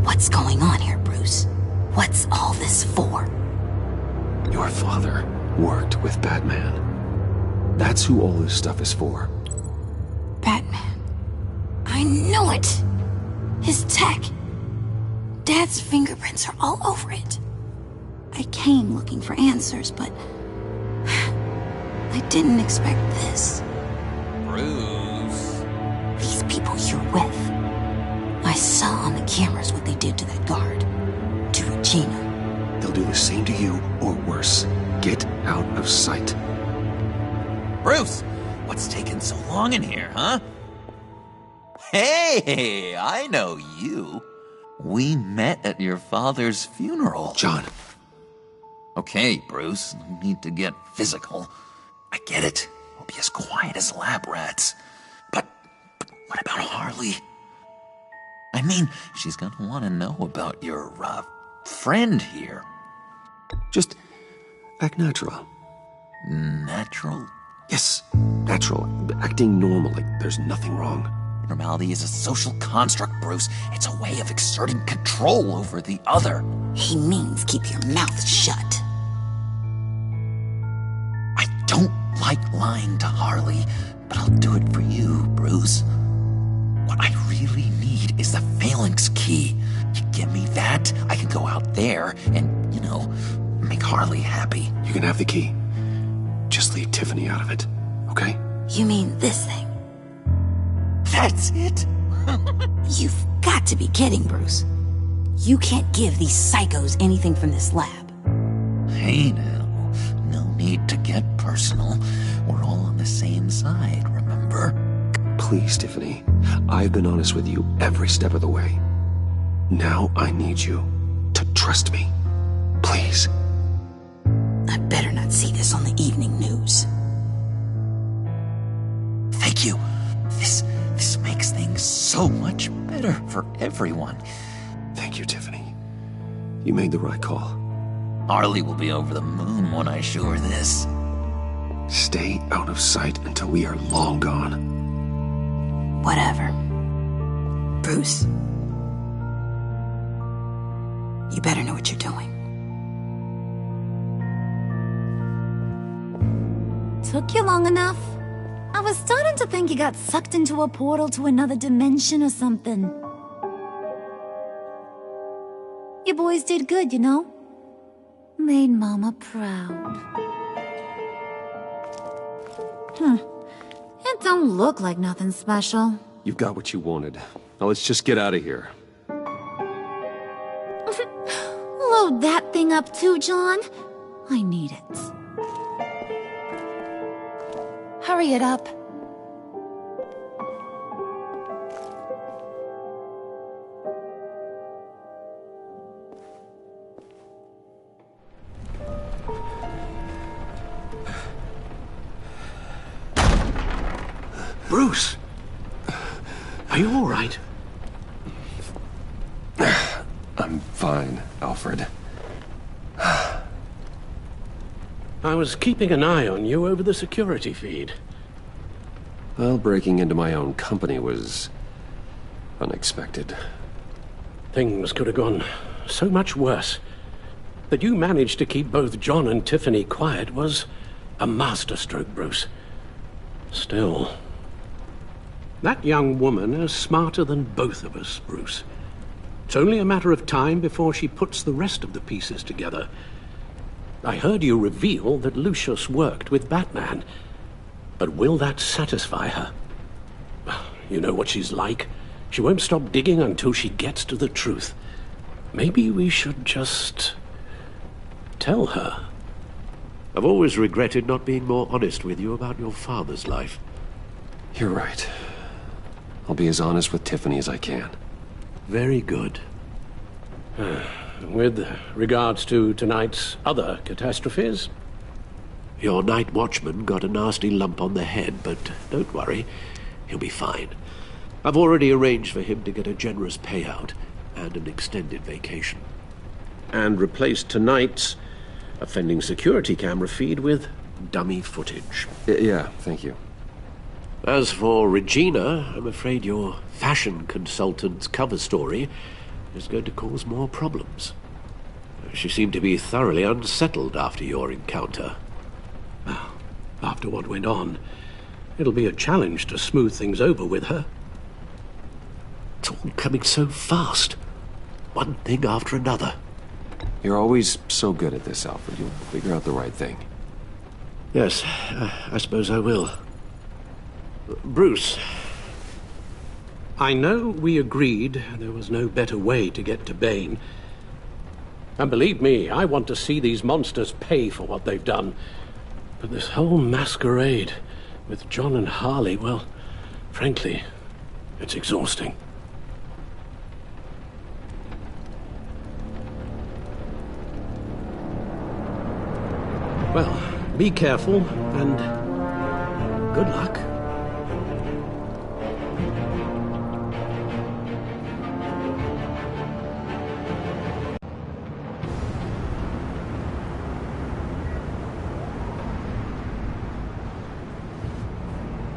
What's going on here, Bruce? What's all this for? Your father worked with Batman. That's who all this stuff is for. Batman. I knew it! His tech. Dad's fingerprints are all over it. I came looking for answers, but I didn't expect this. Bruce. These people you're with. I saw on the cameras what they did to that guard. To Regina. They'll do the same to you, or worse. Get out of sight. Bruce, what's taking so long in here, huh? Hey, I know you. We met at your father's funeral. John. Okay, Bruce, no need to get physical. I get it. We'll be as quiet as lab rats. But what about Harley? I mean, she's gonna want to know about your, friend here. Just act natural. Natural? Yes, natural. Acting normal, like there's nothing wrong. Normality is a social construct, Bruce. It's a way of exerting control over the other. He means keep your mouth shut. I don't like lying to Harley, but I'll do it for you, Bruce. What I really need is the Phalanx key. You give me that, I can go out there and, make Harley happy. You can have the key. Just leave Tiffany out of it, okay? You mean this thing? That's it? You've got to be kidding, Bruce. You can't give these psychos anything from this lab. Hey now, no need to get personal. We're all on the same side, remember? Please, Tiffany. I've been honest with you every step of the way. Now I need you to trust me. Please. I better not see this on the evening news. Thank you. This makes things so much better for everyone. Thank you, Tiffany. You made the right call. Harley will be over the moon when I show her this. Stay out of sight until we are long gone. Whatever. Bruce. You better know what you're doing. Took you long enough? I was starting to think you got sucked into a portal to another dimension or something. You boys did good, you know? Made Mama proud. It don't look like nothing special. You've got what you wanted. Now let's just get out of here. Load that thing up too, John. I need it. Hurry it up. Bruce! Are you all right? I'm fine, Alfred. I was keeping an eye on you over the security feed. Well, breaking into my own company was unexpected. Things could have gone so much worse. That you managed to keep both John and Tiffany quiet was a masterstroke, Bruce. Still, that young woman is smarter than both of us, Bruce. It's only a matter of time before she puts the rest of the pieces together. I heard you reveal that Lucius worked with Batman. But will that satisfy her? You know what she's like. She won't stop digging until she gets to the truth. Maybe we should just tell her. I've always regretted not being more honest with you about your father's life. You're right. I'll be as honest with Tiffany as I can. Very good. With regards to tonight's other catastrophes? Your night watchman got a nasty lump on the head, but don't worry, he'll be fine. I've already arranged for him to get a generous payout and an extended vacation. And replaced tonight's offending security camera feed with dummy footage. Yeah, thank you. As for Regina, I'm afraid your fashion consultant's cover story is going to cause more problems. She seemed to be thoroughly unsettled after your encounter. Well, after what went on, it'll be a challenge to smooth things over with her. It's all coming so fast. One thing after another. You're always so good at this, Alfred. You'll figure out the right thing. Yes, I suppose I will. Bruce. I know we agreed there was no better way to get to Bane. And believe me, I want to see these monsters pay for what they've done. But this whole masquerade with John and Harley, well, frankly, it's exhausting. Well, be careful, and good luck.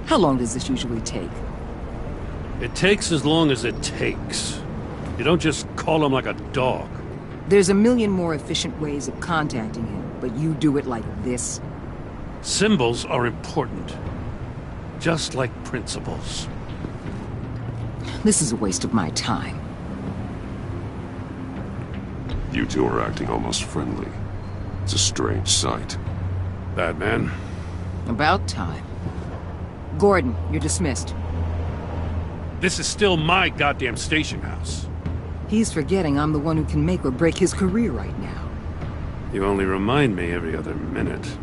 How long does this usually take? It takes as long as it takes. You don't just call him like a dog. There's a million more efficient ways of contacting him, but you do it like this? Symbols are important. Just like principles. This is a waste of my time. You two are acting almost friendly. It's a strange sight. Batman. About time. Gordon, you're dismissed. This is still my goddamn station house. He's forgetting I'm the one who can make or break his career right now. You only remind me every other minute.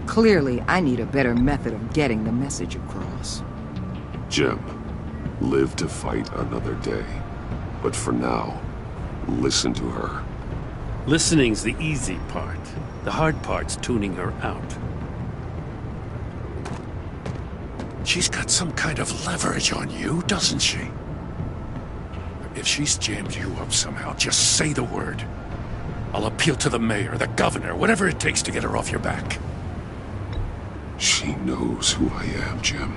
Clearly, I need a better method of getting the message across. Jim, live to fight another day. But for now, listen to her. Listening's the easy part. The hard part's tuning her out. She's got some kind of leverage on you, doesn't she? If she's jammed you up somehow, just say the word. I'll appeal to the mayor, the governor, whatever it takes to get her off your back. She knows who I am, Jim.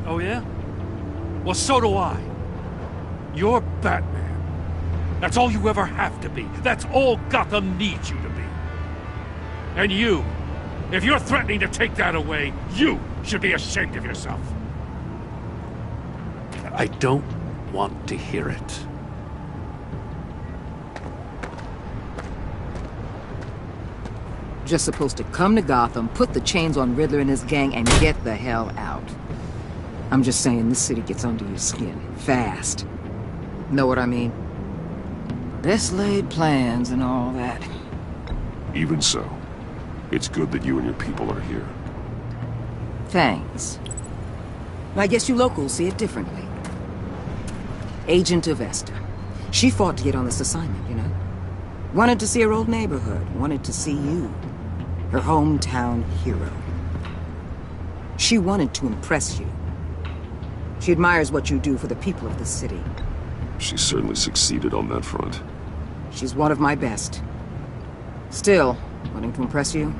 Oh, yeah? Well, so do I. You're Batman. That's all you ever have to be. That's all Gotham needs you to be. And you, if you're threatening to take that away, you should be ashamed of yourself. I don't want to hear it. Just supposed to come to Gotham, put the chains on Riddler and his gang, and get the hell out. I'm just saying this city gets under your skin. Fast. Know what I mean? Best laid plans and all that. Even so, it's good that you and your people are here. Thanks. I guess you locals see it differently. Agent Avesta. She fought to get on this assignment, you know? Wanted to see her old neighborhood. Wanted to see you. Her hometown hero. She wanted to impress you. She admires what you do for the people of the city. She certainly succeeded on that front. She's one of my best. Still, wanting to impress you?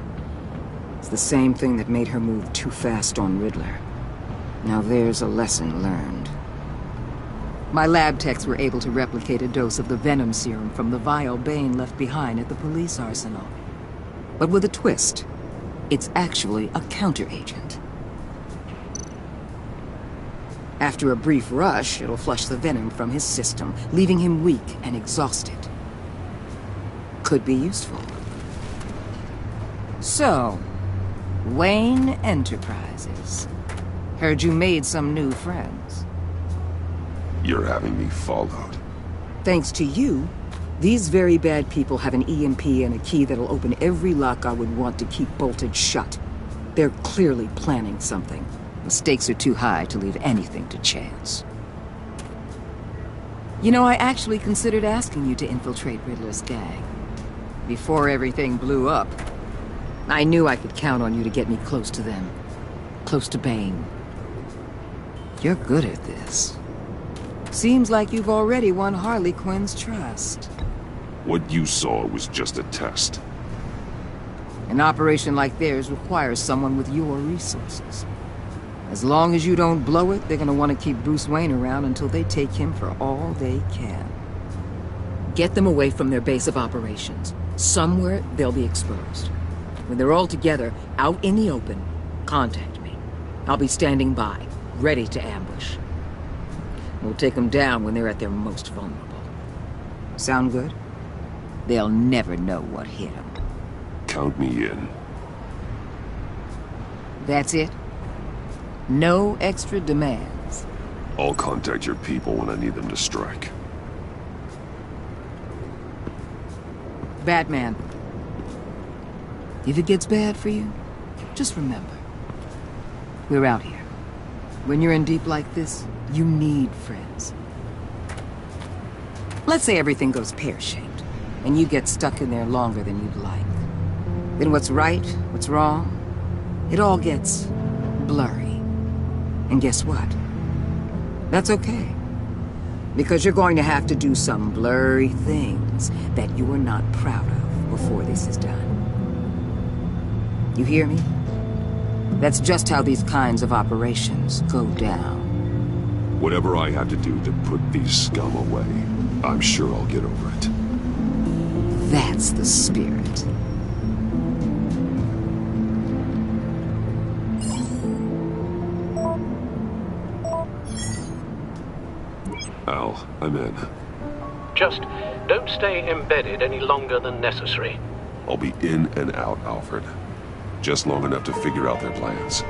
It's the same thing that made her move too fast on Riddler. Now there's a lesson learned. My lab techs were able to replicate a dose of the venom serum from the vial Bane left behind at the police arsenal. But with a twist. It's actually a counter-agent. After a brief rush, it'll flush the venom from his system, leaving him weak and exhausted. Could be useful. So, Wayne Enterprises. Heard you made some new friends. You're having me followed. Thanks to you, these very bad people have an EMP and a key that'll open every lock I would want to keep bolted shut. They're clearly planning something. The stakes are too high to leave anything to chance. You know, I actually considered asking you to infiltrate Riddler's gang. Before everything blew up, I knew I could count on you to get me close to them. Close to Bane. You're good at this. Seems like you've already won Harley Quinn's trust. What you saw was just a test. An operation like theirs requires someone with your resources. As long as you don't blow it, they're gonna want to keep Bruce Wayne around until they take him for all they can. Get them away from their base of operations. Somewhere they'll be exposed. When they're all together, out in the open, contact me. I'll be standing by, ready to ambush. We'll take them down when they're at their most vulnerable. Sound good? They'll never know what hit them. Count me in. That's it? No extra demands? I'll contact your people when I need them to strike. Batman. If it gets bad for you, just remember. We're out here. When you're in deep like this, you need friends. Let's say everything goes pear-shaped, and you get stuck in there longer than you'd like. Then what's right, what's wrong, it all gets blurry. And guess what? That's okay. Because you're going to have to do some blurry things that you're not proud of before this is done. You hear me? That's just how these kinds of operations go down. Whatever I have to do to put these scum away, I'm sure I'll get over it. That's the spirit. Al, I'm in. Just don't stay embedded any longer than necessary. I'll be in and out, Alfred. Just long enough to figure out their plans.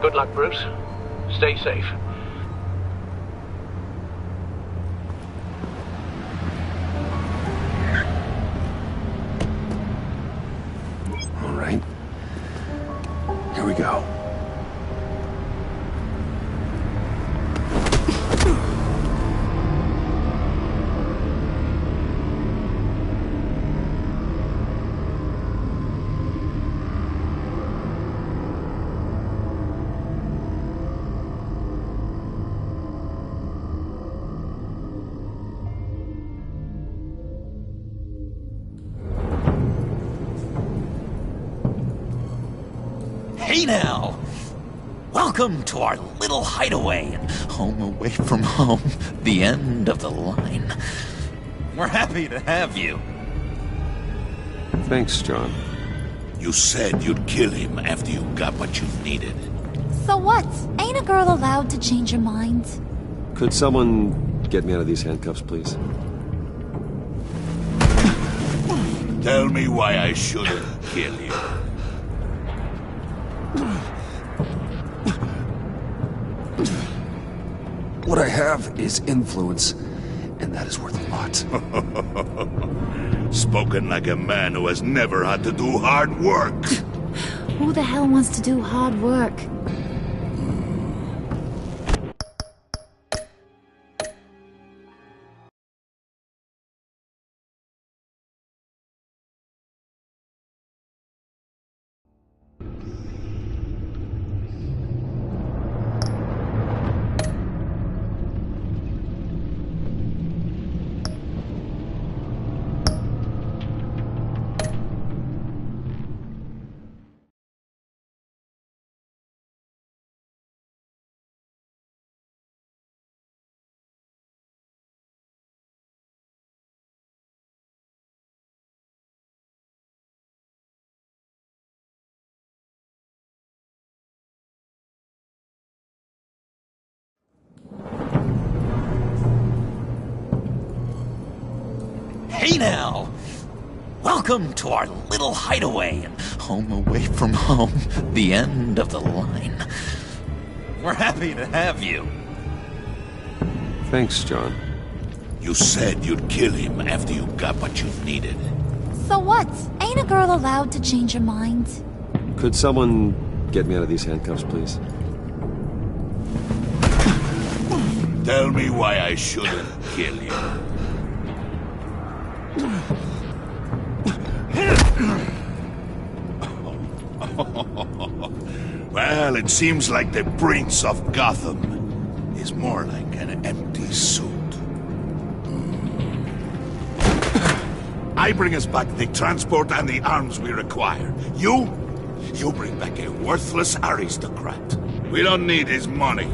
Good luck, Bruce. Stay safe. All right. Here we go. Hey now! Welcome to our little hideaway and home away from home, the end of the line. We're happy to have you. Thanks, John. You said you'd kill him after you got what you needed. So what? Ain't a girl allowed to change her mind? Could someone get me out of these handcuffs, please? Tell me why I shouldn't kill you. What I have is influence, and that is worth a lot. Spoken like a man who has never had to do hard work. Who the hell wants to do hard work? Hey now! Welcome to our little hideaway and home away from home, the end of the line. We're happy to have you. Thanks, John. You said you'd kill him after you got what you needed. So what? Ain't a girl allowed to change her mind? Could someone get me out of these handcuffs, please? Tell me why I shouldn't kill you. Well, it seems like the Prince of Gotham is more like an empty suit. I bring us back the transport and the arms we require. You bring back a worthless aristocrat. We don't need his money.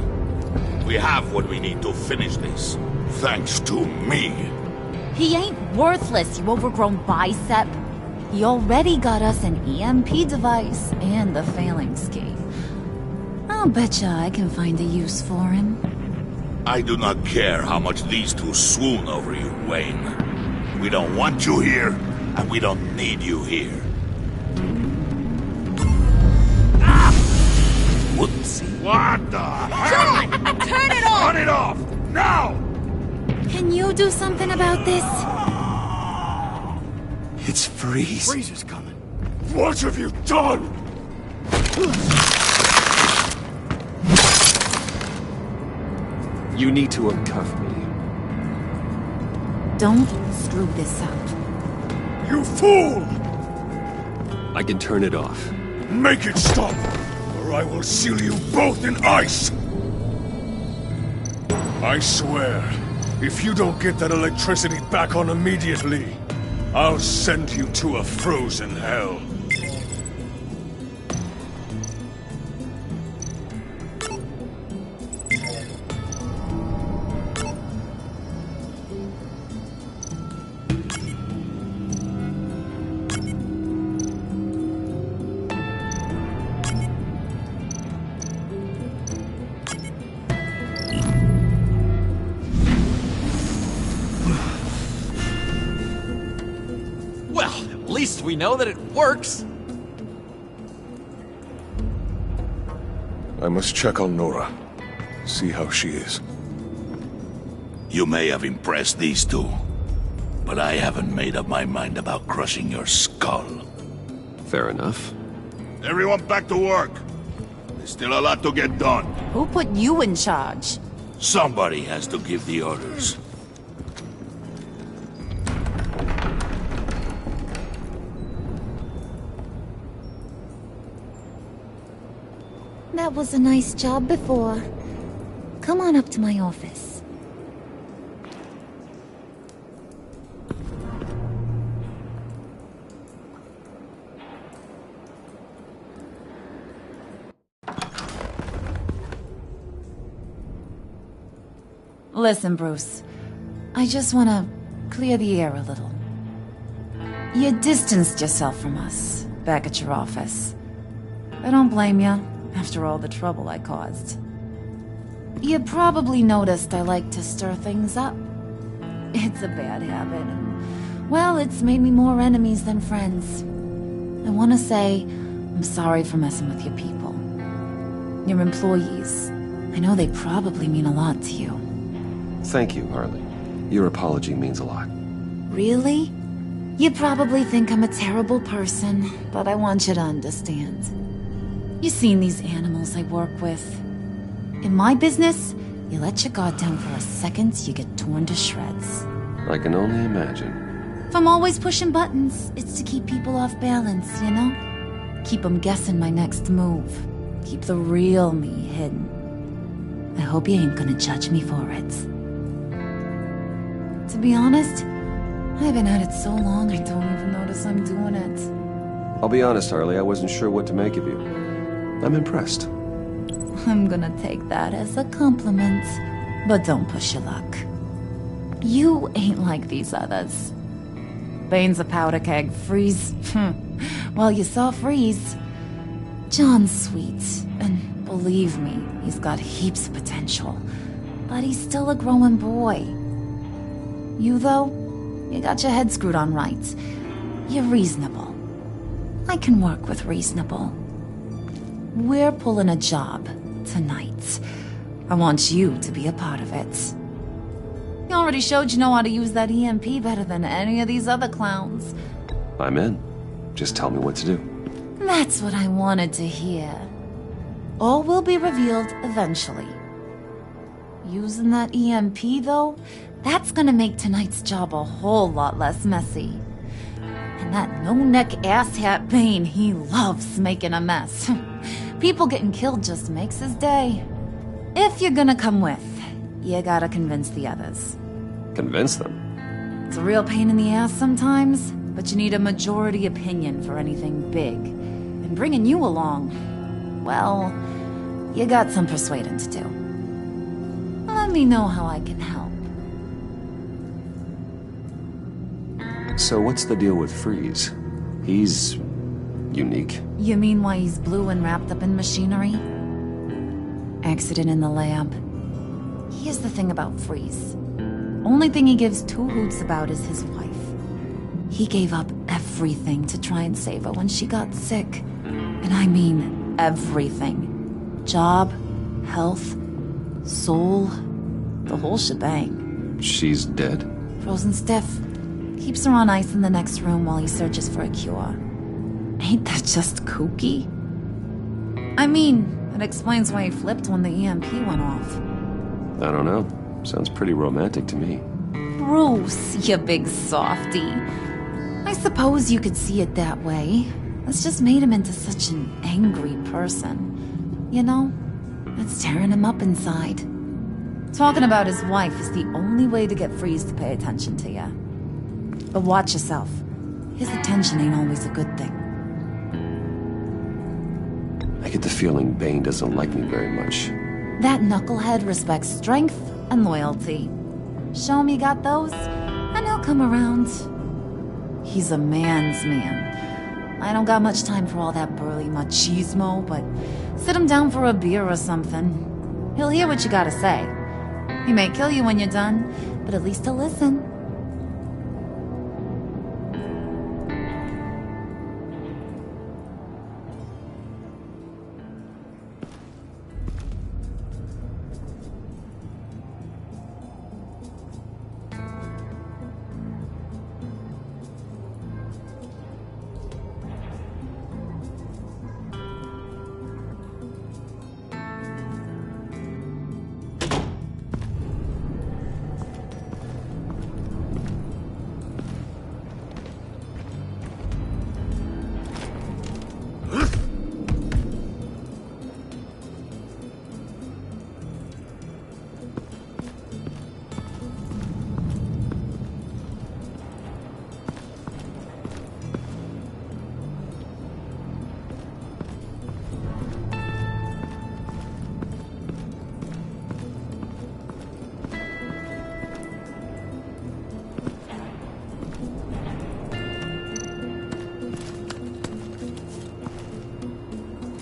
We have what we need to finish this. Thanks to me. He ain't worthless, you overgrown bicep. He already got us an EMP device and the phalanx key. I'll betcha I can find a use for him. I do not care how much these two swoon over you, Wayne. We don't want you here, and we don't need you here. Ah! Whoopsie. What the hell? John! Turn it off! Turn it off! Now! Can you do something about this? It's Freeze. Freeze is coming. What have you done? You need to uncuff me. Don't screw this up. You fool! I can turn it off. Make it stop, or I will seal you both in ice! I swear, if you don't get that electricity back on immediately, I'll send you to a frozen hell. We know that it works. I must check on Nora. See how she is. You may have impressed these two, but I haven't made up my mind about crushing your skull. Fair enough. Everyone back to work. There's still a lot to get done. Who put you in charge? Somebody has to give the orders. That was a nice job before. Come on up to my office. Listen, Bruce. I just want to clear the air a little. You distanced yourself from us back at your office. I don't blame you. After all the trouble I caused. You probably noticed I like to stir things up. It's a bad habit, and, well, it's made me more enemies than friends. I want to say I'm sorry for messing with your people. Your employees. I know they probably mean a lot to you. Thank you, Harley. Your apology means a lot. Really? You probably think I'm a terrible person, but I want you to understand. You've seen these animals I work with. In my business, you let your guard down for a second, you get torn to shreds. I can only imagine. If I'm always pushing buttons, it's to keep people off balance, you know? Keep them guessing my next move. Keep the real me hidden. I hope you ain't gonna judge me for it. To be honest, I've been at it so long I don't even notice I'm doing it. I'll be honest, Harley, I wasn't sure what to make of you. I'm impressed. I'm gonna take that as a compliment, but don't push your luck. You ain't like these others. Bane's a powder keg, Freeze. Well, you saw Freeze. John's sweet, and believe me, he's got heaps of potential. But he's still a growing boy. You, though, you got your head screwed on right. You're reasonable. I can work with reasonable. We're pulling a job tonight. I want you to be a part of it. You already showed you know how to use that EMP better than any of these other clowns. I'm in. Just tell me what to do. That's what I wanted to hear. All will be revealed eventually. Using that EMP, though, that's gonna make tonight's job a whole lot less messy. And that no-neck asshat Bane, he loves making a mess. People getting killed just makes his day. If you're gonna come with, you gotta convince the others. Convince them? It's a real pain in the ass sometimes, but you need a majority opinion for anything big. And bringing you along, well, you got some persuading to do. Let me know how I can help. So what's the deal with Freeze? He's unique. You mean why he's blue and wrapped up in machinery? Accident in the lab. Here's the thing about Freeze. Only thing he gives two hoots about is his wife. He gave up everything to try and save her when she got sick. And I mean everything. Job, health, soul, the whole shebang. She's dead? Frozen stiff. Keeps her on ice in the next room while he searches for a cure. Ain't that just kooky? I mean, it explains why he flipped when the EMP went off. I don't know. Sounds pretty romantic to me. Bruce, you big softy. I suppose you could see it that way. It's just made him into such an angry person. You know, it's tearing him up inside. Talking about his wife is the only way to get Freeze to pay attention to you. But watch yourself. His attention ain't always a good thing. I get the feeling Bane doesn't like me very much. That knucklehead respects strength and loyalty. Show him you got those, and he'll come around. He's a man's man. I don't got much time for all that burly machismo, but sit him down for a beer or something. He'll hear what you gotta say. He may kill you when you're done, but at least he'll listen.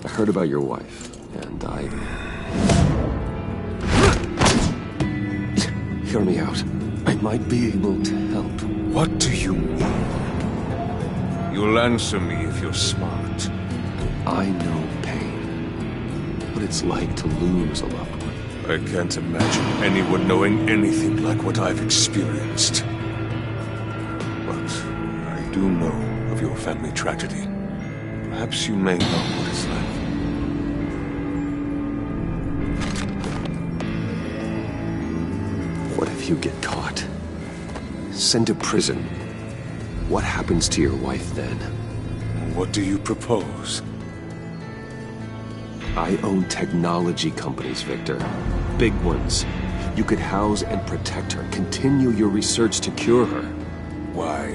I heard about your wife, and Hear me out. I might be able to help. What do you mean? You'll answer me if you're smart. I know pain. What it's like to lose a loved one. I can't imagine anyone knowing anything like what I've experienced. But I do know of your family tragedy. Perhaps you may know what it's like. What if you get caught? Sent to prison. What happens to your wife then? What do you propose? I own technology companies, Victor. Big ones. You could house and protect her. Continue your research to cure her. Why?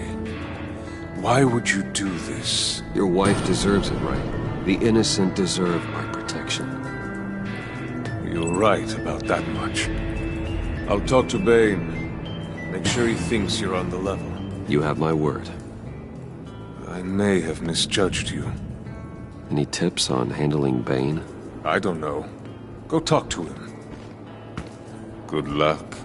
Why would you do this? Your wife deserves it, right? The innocent deserve my protection. You're right about that much. I'll talk to Bane. Make sure he thinks you're on the level. You have my word. I may have misjudged you. Any tips on handling Bane? I don't know. Go talk to him. Good luck.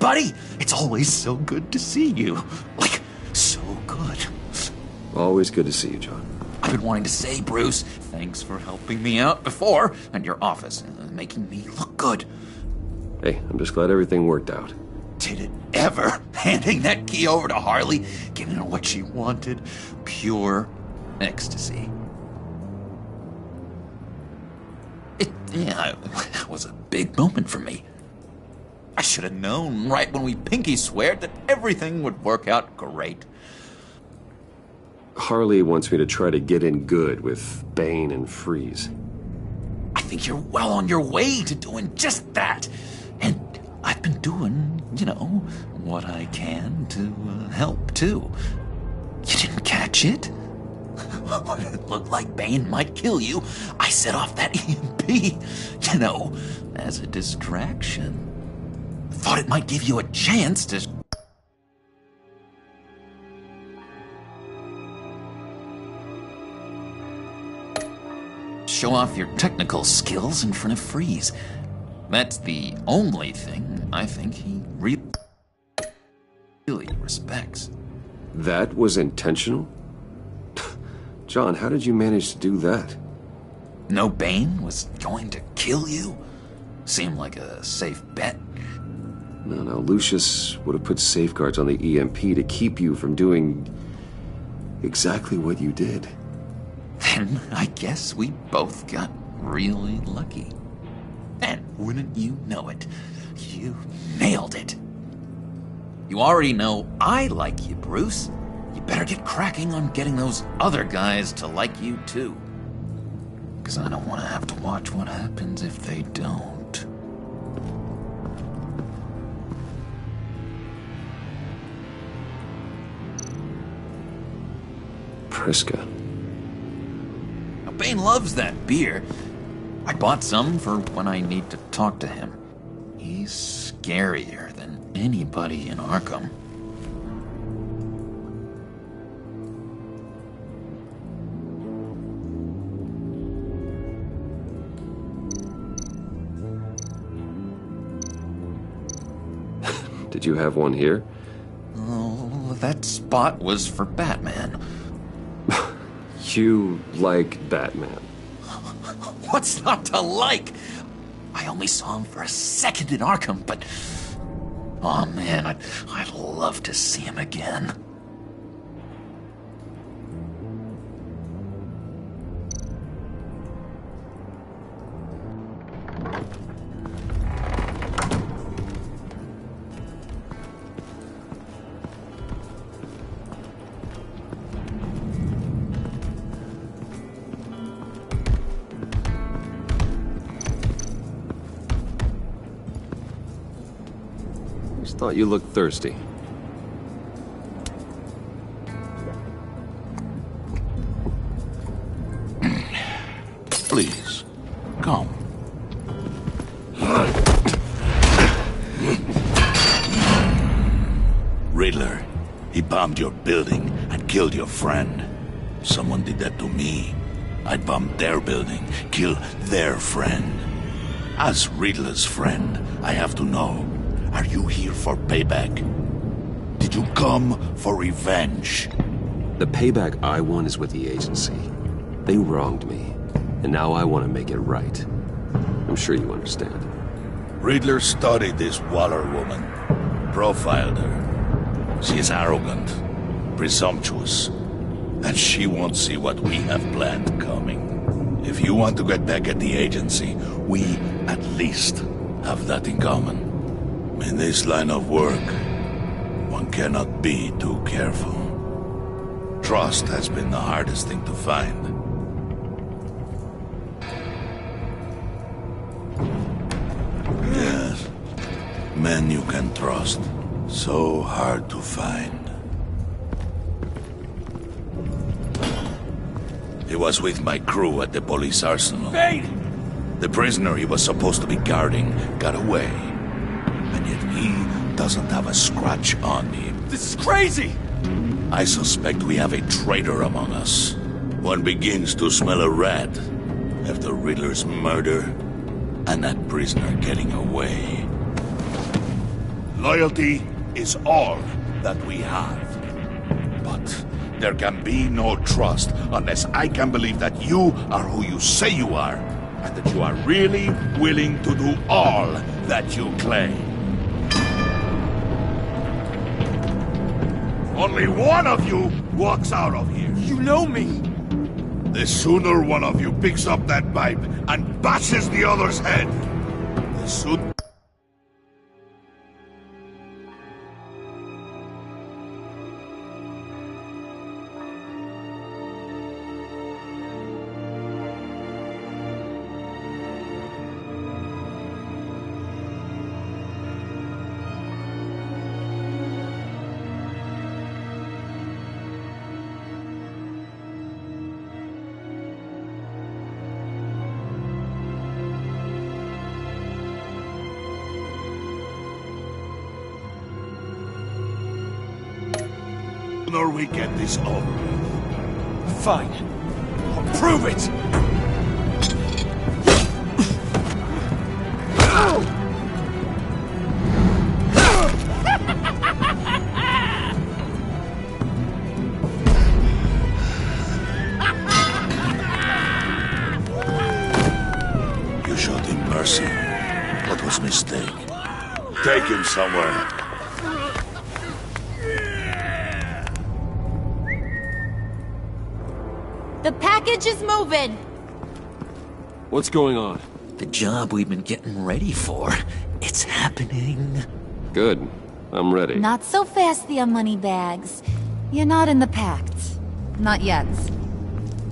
buddy. It's always so good to see you. Like, so good. Always good to see you, John. I've been wanting to say, Bruce, thanks for helping me out before at your office, making me look good. Hey, I'm just glad everything worked out. Did it ever? Handing that key over to Harley, giving her what she wanted. Pure ecstasy. It was a big moment for me. I should have known right when we pinky sweared that everything would work out great. Harley wants me to try to get in good with Bane and Freeze. I think you're well on your way to doing just that. And I've been doing, what I can to help, too. You didn't catch it? It looked like Bane might kill you. I set off that EMP, as a distraction. Thought it might give you a chance to... show off your technical skills in front of Freeze. That's the only thing I think he really respects. That was intentional? John, how did you manage to do that? No Bane was going to kill you? Seemed like a safe bet. No, Lucius would have put safeguards on the EMP to keep you from doing exactly what you did. Then I guess we both got really lucky. And wouldn't you know it, you nailed it. You already know I like you, Bruce. You better get cracking on getting those other guys to like you, too. Because I don't want to have to watch what happens if they don't. Priska. Now, Bane loves that beer. I bought some for when I need to talk to him. He's scarier than anybody in Arkham. Did you have one here? Oh, that spot was for Batman. You like Batman? What's not to like? I only saw him for a second in Arkham, but... oh man, I'd love to see him again. Thought you looked thirsty. Please, come. Riddler, he bombed your building and killed your friend. Someone did that to me. I'd bomb their building, kill their friend. As Riddler's friend, I have to know. Are you here for payback? Did you come for revenge? The payback I want is with the agency. They wronged me, and now I want to make it right. I'm sure you understand. Riddler studied this Waller woman, profiled her. She is arrogant, presumptuous, and she won't see what we have planned coming. If you want to get back at the agency, we at least have that in common. In this line of work, one cannot be too careful. Trust has been the hardest thing to find. Yes, men you can trust. So hard to find. He was with my crew at the police arsenal. Bane! The prisoner he was supposed to be guarding got away. And yet he doesn't have a scratch on me. This is crazy! I suspect we have a traitor among us. One begins to smell a rat after Riddler's murder and that prisoner getting away. Loyalty is all that we have. But there can be no trust unless I can believe that you are who you say you are, and that you are really willing to do all that you claim. Only one of you walks out of here. You know me. The sooner one of you picks up that pipe and bashes the other's head, the sooner... we get this over with. Fine. I'll prove it! You showed him mercy. What was mistake? Take him somewhere. The package is moving! What's going on? The job we've been getting ready for. It's happening. Good. I'm ready. Not so fast, the Moneybags. You're not in the pact. Not yet.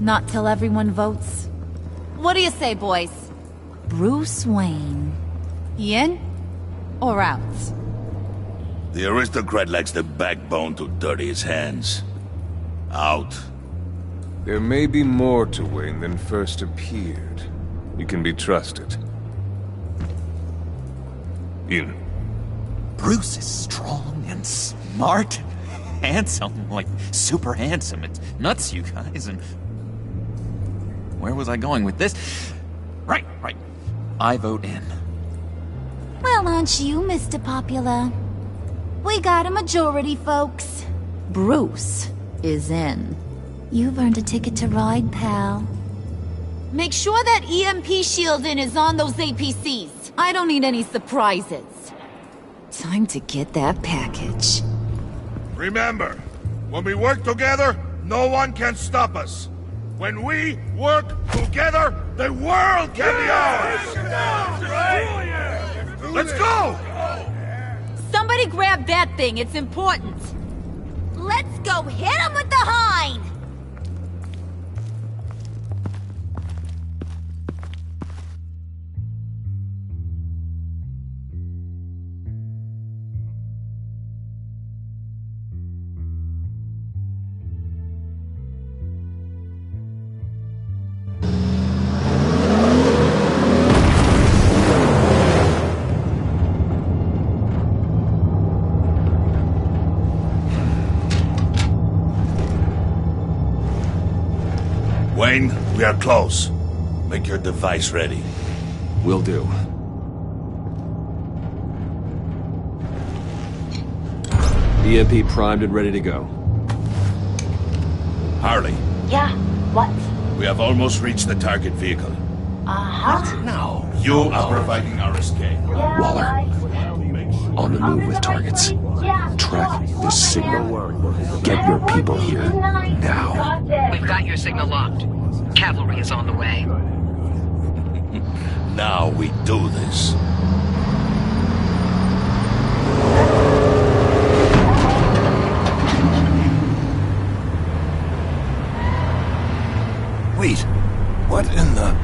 Not till everyone votes. What do you say, boys? Bruce Wayne. In or out? The aristocrat lacks the backbone to dirty his hands. Out. There may be more to Wayne than first appeared. You can be trusted. In. Bruce is strong and smart, handsome, like super handsome. It's nuts, you guys, and... Where was I going with this? Right. I vote in. Well, aren't you, Mr. Popular? We got a majority, folks. Bruce is in. You've earned a ticket to ride, pal. Make sure that EMP shielding is on those APCs. I don't need any surprises. Time to get that package. Remember, when we work together, no one can stop us. When we work together, the world can be ours! Let's go! Somebody grab that thing, it's important. Let's go hit him with the hind! Wayne, we are close. Make your device ready. Will do. EMP primed and ready to go. Harley. Yeah, what? We have almost reached the target vehicle. Uh-huh. Now, you are providing our escape. Yeah, Waller. On the move with targets. Track this signal. Get your people here. Now. We've got your signal locked. Cavalry is on the way. Now we do this. Wait, what in the...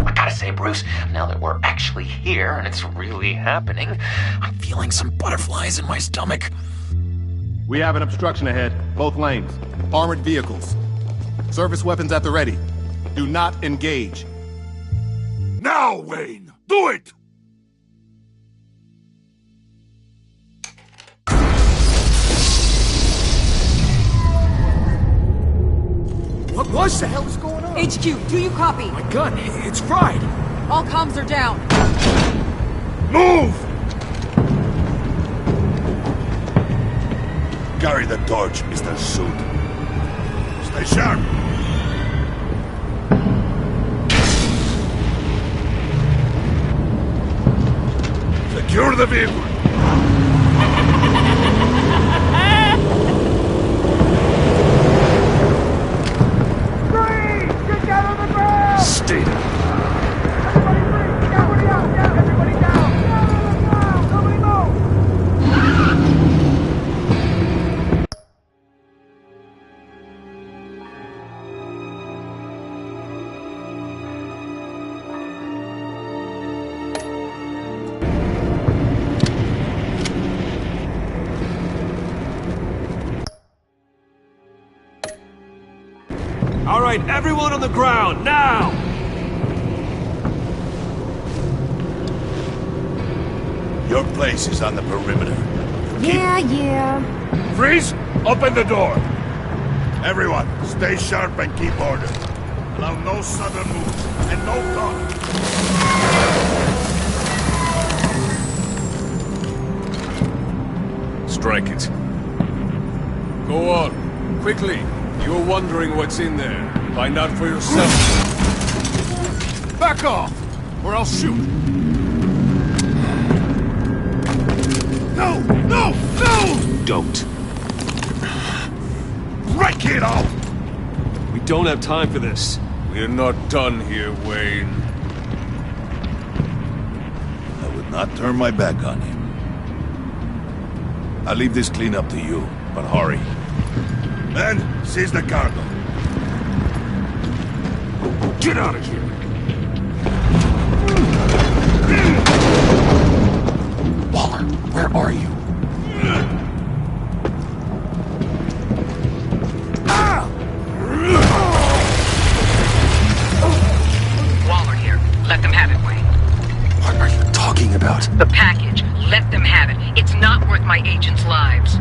I gotta say, Bruce, now that we're actually here and it's really happening, I'm feeling some butterflies in my stomach. We have an obstruction ahead, both lanes. Armored vehicles. Service weapons at the ready. Do not engage. Now, Wayne! Do it! What was that? What the hell is going on? HQ, do you copy? My gun, it's fried. All comms are down. Move! carry the torch, Mr. Suit. Stay sharp. Secure the vehicle. Stay down. All right, everyone on the ground, now! Your place is on the perimeter. Yeah. Freeze! Open the door! Everyone, stay sharp and keep order. Allow no sudden moves, and no talk. Strike it. Go on. Quickly. You're wondering what's in there. Find out for yourself. Back off, or I'll shoot! No! No! No! Don't. Break it off! We don't have time for this. We're not done here, Wayne. I would not turn my back on him. I'll leave this cleanup to you, but hurry. Men, seize the cargo. Get out of here! Waller, where are you? Waller here. Let them have it, Wayne. What are you talking about? The package. Let them have it. It's not worth my agents' lives.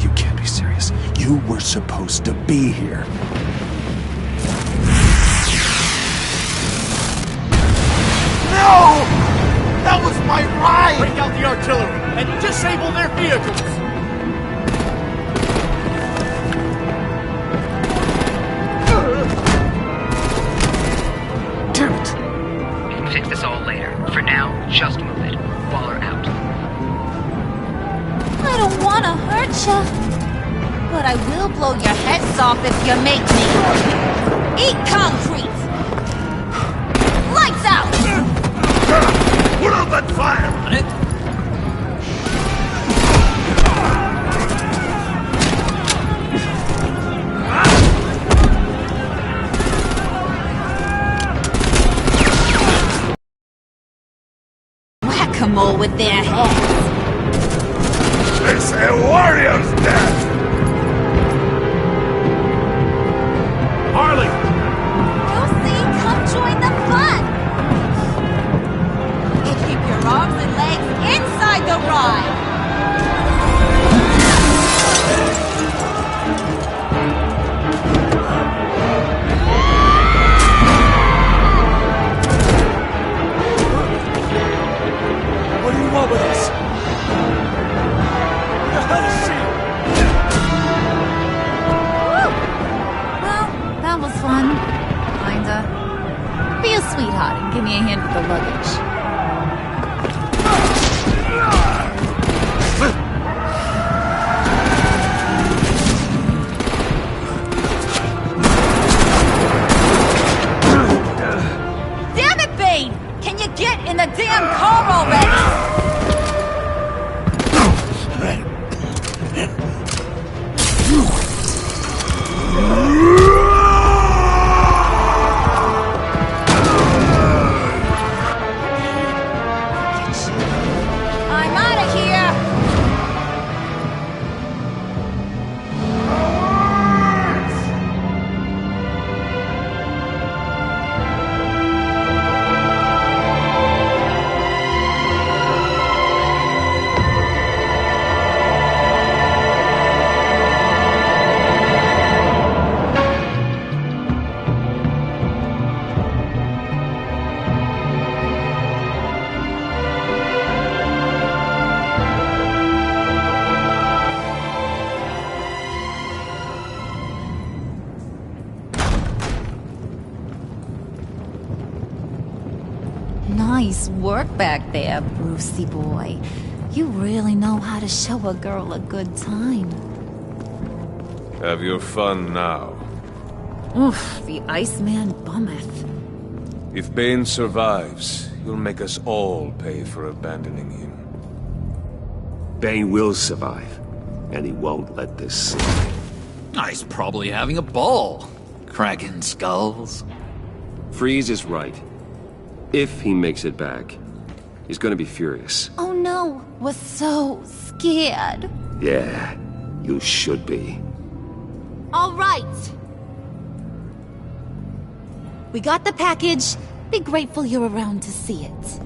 You can't be serious. You were supposed to be here. No! That was my ride! Break out the artillery and disable their vehicles! Damn it! We can fix this all later. For now, just move it. Waller out. I don't want to hurt ya, but I will blow your heads off if you make me. Eat concrete! Lights out! Put out that fire! On it? Whack-a-mole with their heads. It's a warrior's death! Harley! Lucy, come join the fun! You keep your arms and legs inside the ride! What do you want with us? Well, that was fun. Kinda. Be a sweetheart and give me a hand with the luggage. Damn it, Bane! Can you get in the damn car already? Nice work back there, Brucey boy. You really know how to show a girl a good time. Have your fun now. Oof, the Iceman bummeth. If Bane survives, you'll make us all pay for abandoning him. Bane will survive, and he won't let this slide. He's probably having a ball, cracking skulls. Freeze is right. If he makes it back, he's gonna be furious. Oh no, we're so scared. Yeah, you should be. All right. We got the package. Be grateful you're around to see it.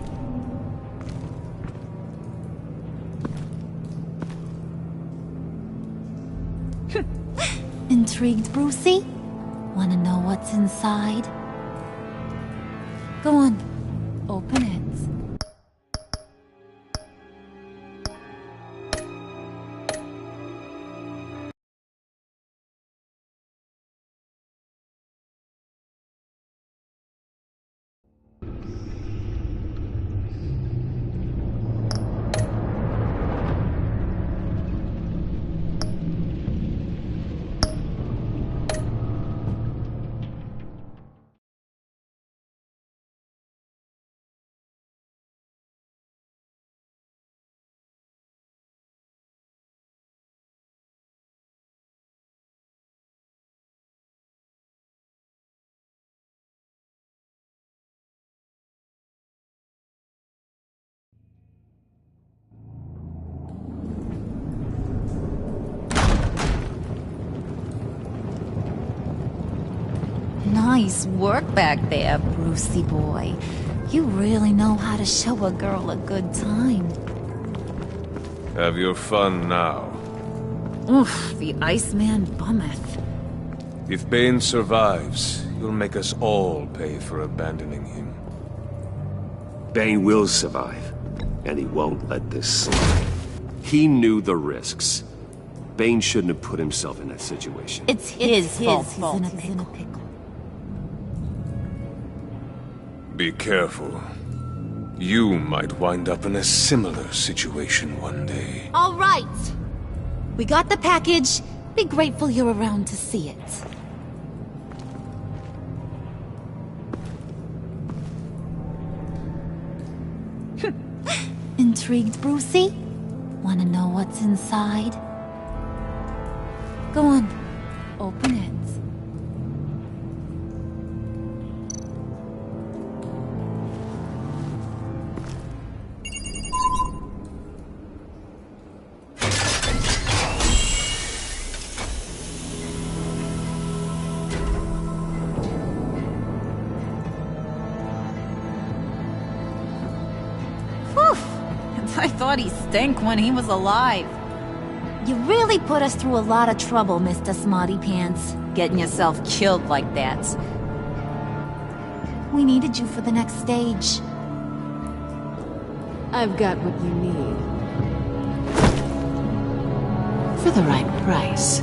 Intrigued, Brucey? Wanna know what's inside? Go on, open it. Nice work back there, Brucey boy. You really know how to show a girl a good time. Have your fun now. Oof, the Iceman bummeth. If Bane survives, you'll make us all pay for abandoning him. Bane will survive, and he won't let this slide. He knew the risks. Bane shouldn't have put himself in that situation. It's his fault. He's in a pickle. Be careful. You might wind up in a similar situation one day. All right. We got the package. Be grateful you're around to see it. Intrigued, Brucey? Wanna know what's inside? Go on, open it. I thought he stank when he was alive. You really put us through a lot of trouble, Mr. Smarty Pants, getting yourself killed like that. We needed you for the next stage. I've got what you need. For the right price.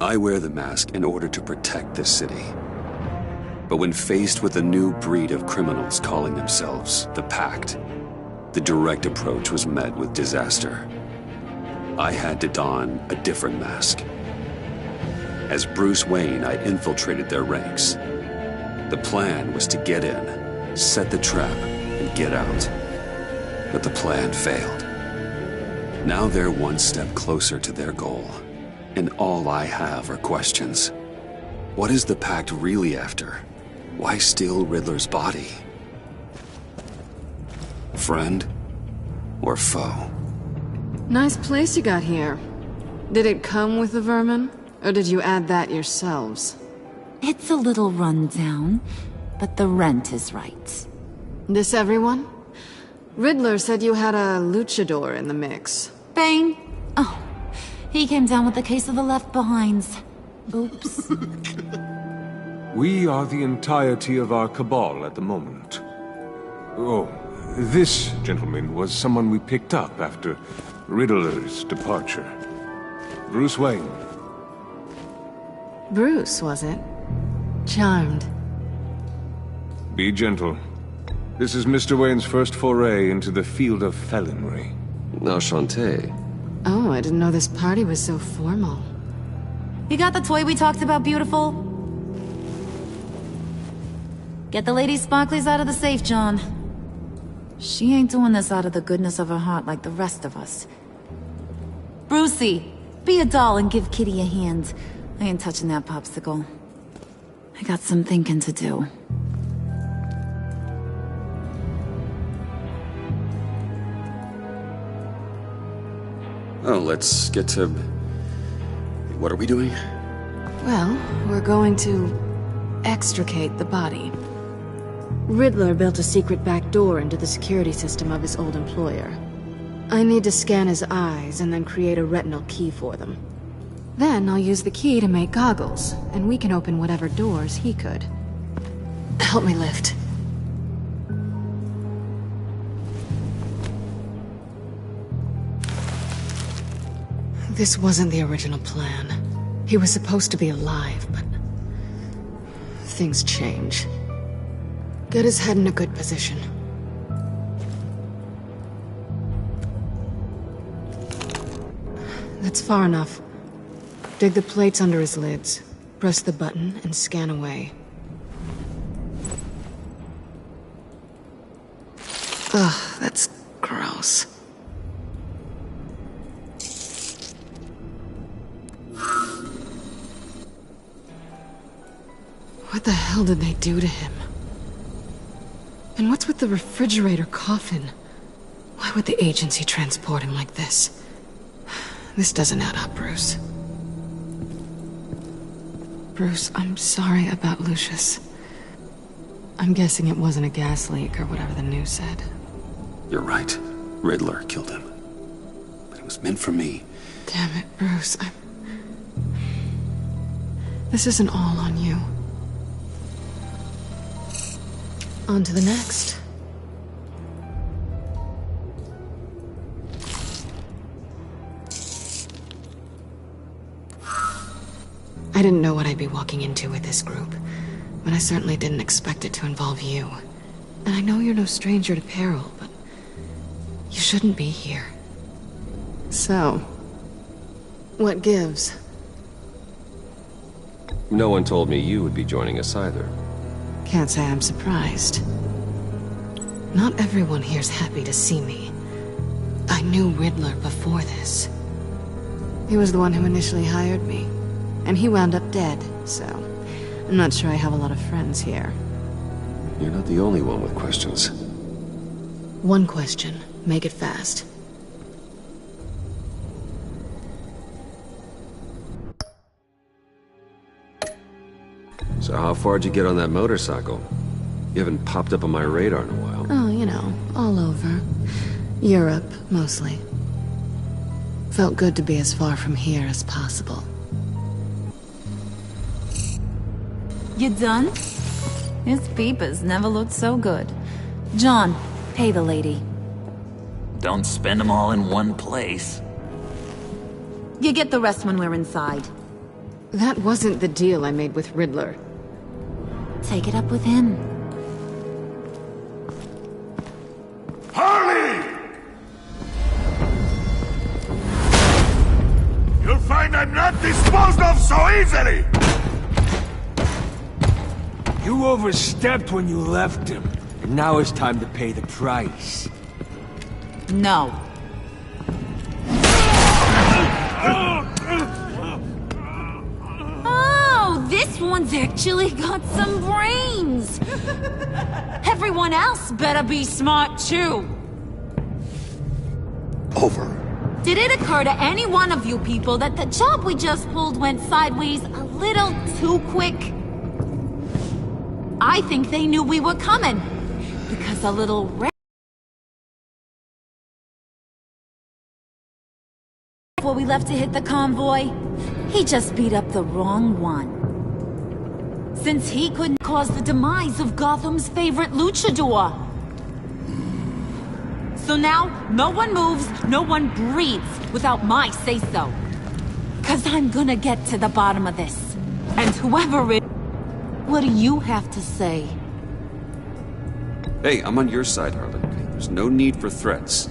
I wear the mask in order to protect this city. But when faced with a new breed of criminals calling themselves the Pact, the direct approach was met with disaster. I had to don a different mask. As Bruce Wayne, I infiltrated their ranks. The plan was to get in, set the trap, and get out. But the plan failed. Now they're one step closer to their goal, and all I have are questions. What is the Pact really after? Why steal Riddler's body? Friend or foe? Nice place you got here. Did it come with the vermin? Or did you add that yourselves? It's a little rundown, but the rent is right. This everyone? Riddler said you had a luchador in the mix. Bane? Oh, he came down with a case of the Left Behinds. Oops. We are the entirety of our cabal at the moment. Oh, this gentleman was someone we picked up after Riddler's departure. Bruce Wayne. Bruce, was it? Charmed. Be gentle. This is Mr. Wayne's first foray into the field of felonry. Enchanté. Oh, I didn't know this party was so formal. You got the toy we talked about, beautiful? Get the lady sparklies out of the safe, John. She ain't doing this out of the goodness of her heart like the rest of us. Brucey, be a doll and give Kitty a hand. I ain't touching that popsicle. I got some thinking to do. Oh, let's get to... What are we doing? Well, we're going to extricate the body. Riddler built a secret back door into the security system of his old employer. I need to scan his eyes and then create a retinal key for them. Then I'll use the key to make goggles, and we can open whatever doors he could. Help me lift. This wasn't the original plan. He was supposed to be alive, but... things change. Get his head in a good position. That's far enough. Dig the plates under his lids. Press the button and scan away. Ugh, that's gross. What the hell did they do to him? And what's with the refrigerator coffin? Why would the agency transport him like this? This doesn't add up, Bruce. Bruce, I'm sorry about Lucius. I'm guessing it wasn't a gas leak or whatever the news said. You're right. Riddler killed him. But it was meant for me. Damn it, Bruce. This isn't all on you. On to the next. I didn't know what I'd be walking into with this group, but I certainly didn't expect it to involve you. And I know you're no stranger to peril, but you shouldn't be here. So, what gives? No one told me you would be joining us either. Can't say I'm surprised. Not everyone here's happy to see me. I knew Riddler before this. He was the one who initially hired me. And he wound up dead, so... I'm not sure I have a lot of friends here. You're not the only one with questions. One question. Make it fast. So how far'd you get on that motorcycle? You haven't popped up on my radar in a while. Oh, you know, all over. Europe, mostly. Felt good to be as far from here as possible. You done? His peepers never looked so good. John, pay the lady. Don't spend them all in one place. You get the rest when we're inside. That wasn't the deal I made with Riddler. Take it up with him. Harley! You'll find I'm not disposed of so easily! You overstepped when you left him, and now it's time to pay the price. No. Oh, this one's actually got some brains! Everyone else better be smart too. Over. Did it occur to any one of you people that the job we just pulled went sideways a little too quick? I think they knew we were coming, because a little before we left to hit the convoy, he just beat up the wrong one. Since he couldn't cause the demise of Gotham's favorite luchador. So now, no one moves, no one breathes without my say-so. 'Cause I'm gonna get to the bottom of this. And whoever it... What do you have to say? Hey, I'm on your side, Harlan. There's no need for threats.